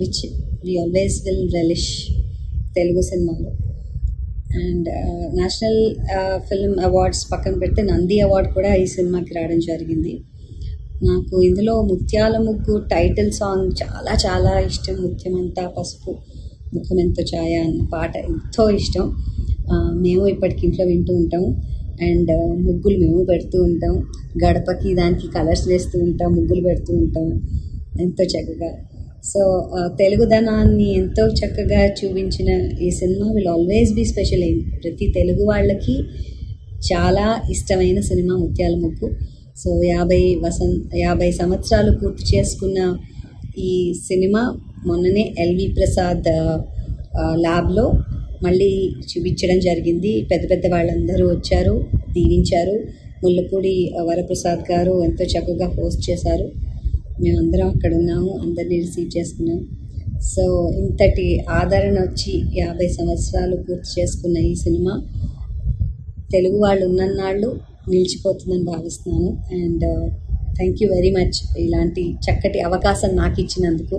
which we always will relish Telugu సినిమాలో. అండ్ నేషనల్ ఫిల్మ్ అవార్డ్స్ పక్కన పెడితే నంది అవార్డ్ కూడా ఈ సినిమాకి రావడం జరిగింది. నాకు ఇందులో ముత్యాల ముగ్గు టైటిల్ సాంగ్ చాలా చాలా ఇష్టం. ముత్యమంతా పసుపు ముఖమెంతో ఛాయ అన్న పాట ఎంతో ఇష్టం. మేము ఇప్పటికి ఇంట్లో వింటూ ఉంటాం. అండ్ ముగ్గులు మేము పెడుతూ ఉంటాం, గడపకి దానికి కలర్స్ వేస్తూ ఉంటాం, ముగ్గులు పెడుతూ ఉంటాం ఎంతో చక్కగా. సో తెలుగుదనాన్ని ఎంతో చక్కగా చూపించిన ఈ cinema will always be special. ప్రతి తెలుగు వాళ్ళకి చాలా ఇష్టమైన సినిమా ముత్యాల ముగ్గు. సో 50 సంవత్సరాలు పూర్తి చేసుకున్న ఈ సినిమా మొన్ననే ఎల్వి ప్రసాద్ ల్యాబ్లో మళ్ళీ చూపించడం జరిగింది. పెద్ద పెద్ద వాళ్ళందరూ వచ్చారు, దీవించారు. ముల్లపూడి వరప్రసాద్ గారు ఎంతో చక్కగా హోస్ట్ చేశారు. మేమందరం అక్కడ ఉన్నాము, అందరినీ రిసీవ్ చేసుకున్నాం. సో ఇంతటి ఆదరణ వచ్చి 50 సంవత్సరాలు పూర్తి చేసుకున్న ఈ సినిమా తెలుగు వాళ్ళు ఉన్నన్నాళ్ళు నిలిచిపోతుందని భావిస్తున్నాను. And thank you very much ఇలాంటి చక్కటి అవకాశం నాకు ఇచ్చినందుకు.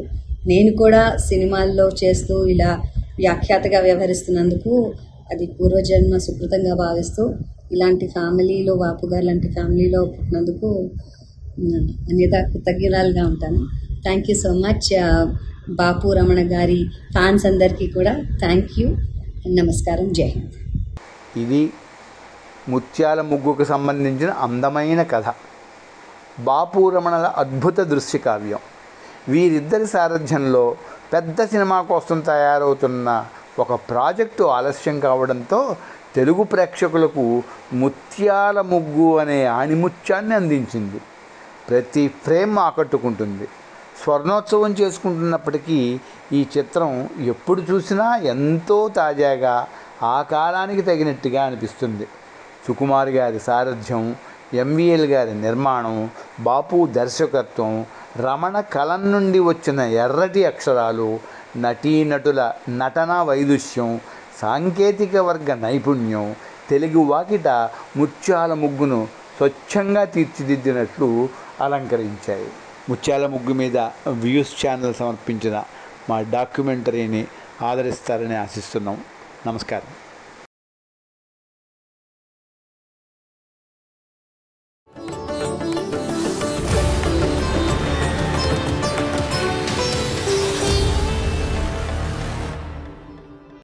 నేను కూడా సినిమాల్లో చేస్తూ ఇలా వ్యాఖ్యాతగా వ్యవహరిస్తున్నందుకు అది పూర్వజన్మ సుకృతంగా భావిస్తూ ఇలాంటి ఫ్యామిలీలో, బాపు గారు లాంటి ఫ్యామిలీలో పుట్టినందుకు అన్యథా కృతజ్ఞురాలుగా ఉంటాను. Thank you so much. Bapu Ramana గారి ఫ్యాన్స్ అందరికీ కూడా థ్యాంక్ యూ, నమస్కారం, జై హింద్. ఇది ముత్యాల ముగ్గుకు సంబంధించిన అందమైన కథ, బాపు రమణల అద్భుత దృశ్య కావ్యం. వీరిద్దరి సారథ్యంలో పెద్ద సినిమా కోసం తయారవుతున్న ఒక ప్రాజెక్టు ఆలస్యం కావడంతో తెలుగు ప్రేక్షకులకు ముత్యాల ముగ్గు అనే ఆణిముత్యాన్ని అందించింది. ప్రతి ఫ్రేమ్ ఆకట్టుకుంటుంది. స్వర్ణోత్సవం చేసుకుంటున్నప్పటికీ ఈ చిత్రం ఎప్పుడు చూసినా ఎంతో తాజాగా, ఆ కాలానికి తగినట్టుగా అనిపిస్తుంది. సుకుమార్ గారి సారథ్యం, ఎంవిఎల్ గారి నిర్మాణం, బాపు దర్శకత్వం, రమణ కలం నుండి వచ్చిన ఎర్రటి అక్షరాలు, నటీనటుల నటనా వైదుష్యం, సాంకేతిక వర్గ నైపుణ్యం తెలుగు వాకిట ముత్యాల ముగ్గును స్వచ్ఛంగా తీర్చిదిద్దినట్లు అలంకరించాయి. ముత్యాల ముగ్గు మీద వ్యూస్ ఛానల్ సమర్పించిన మా డాక్యుమెంటరీని ఆదరిస్తారని ఆశిస్తున్నాం. నమస్కారం.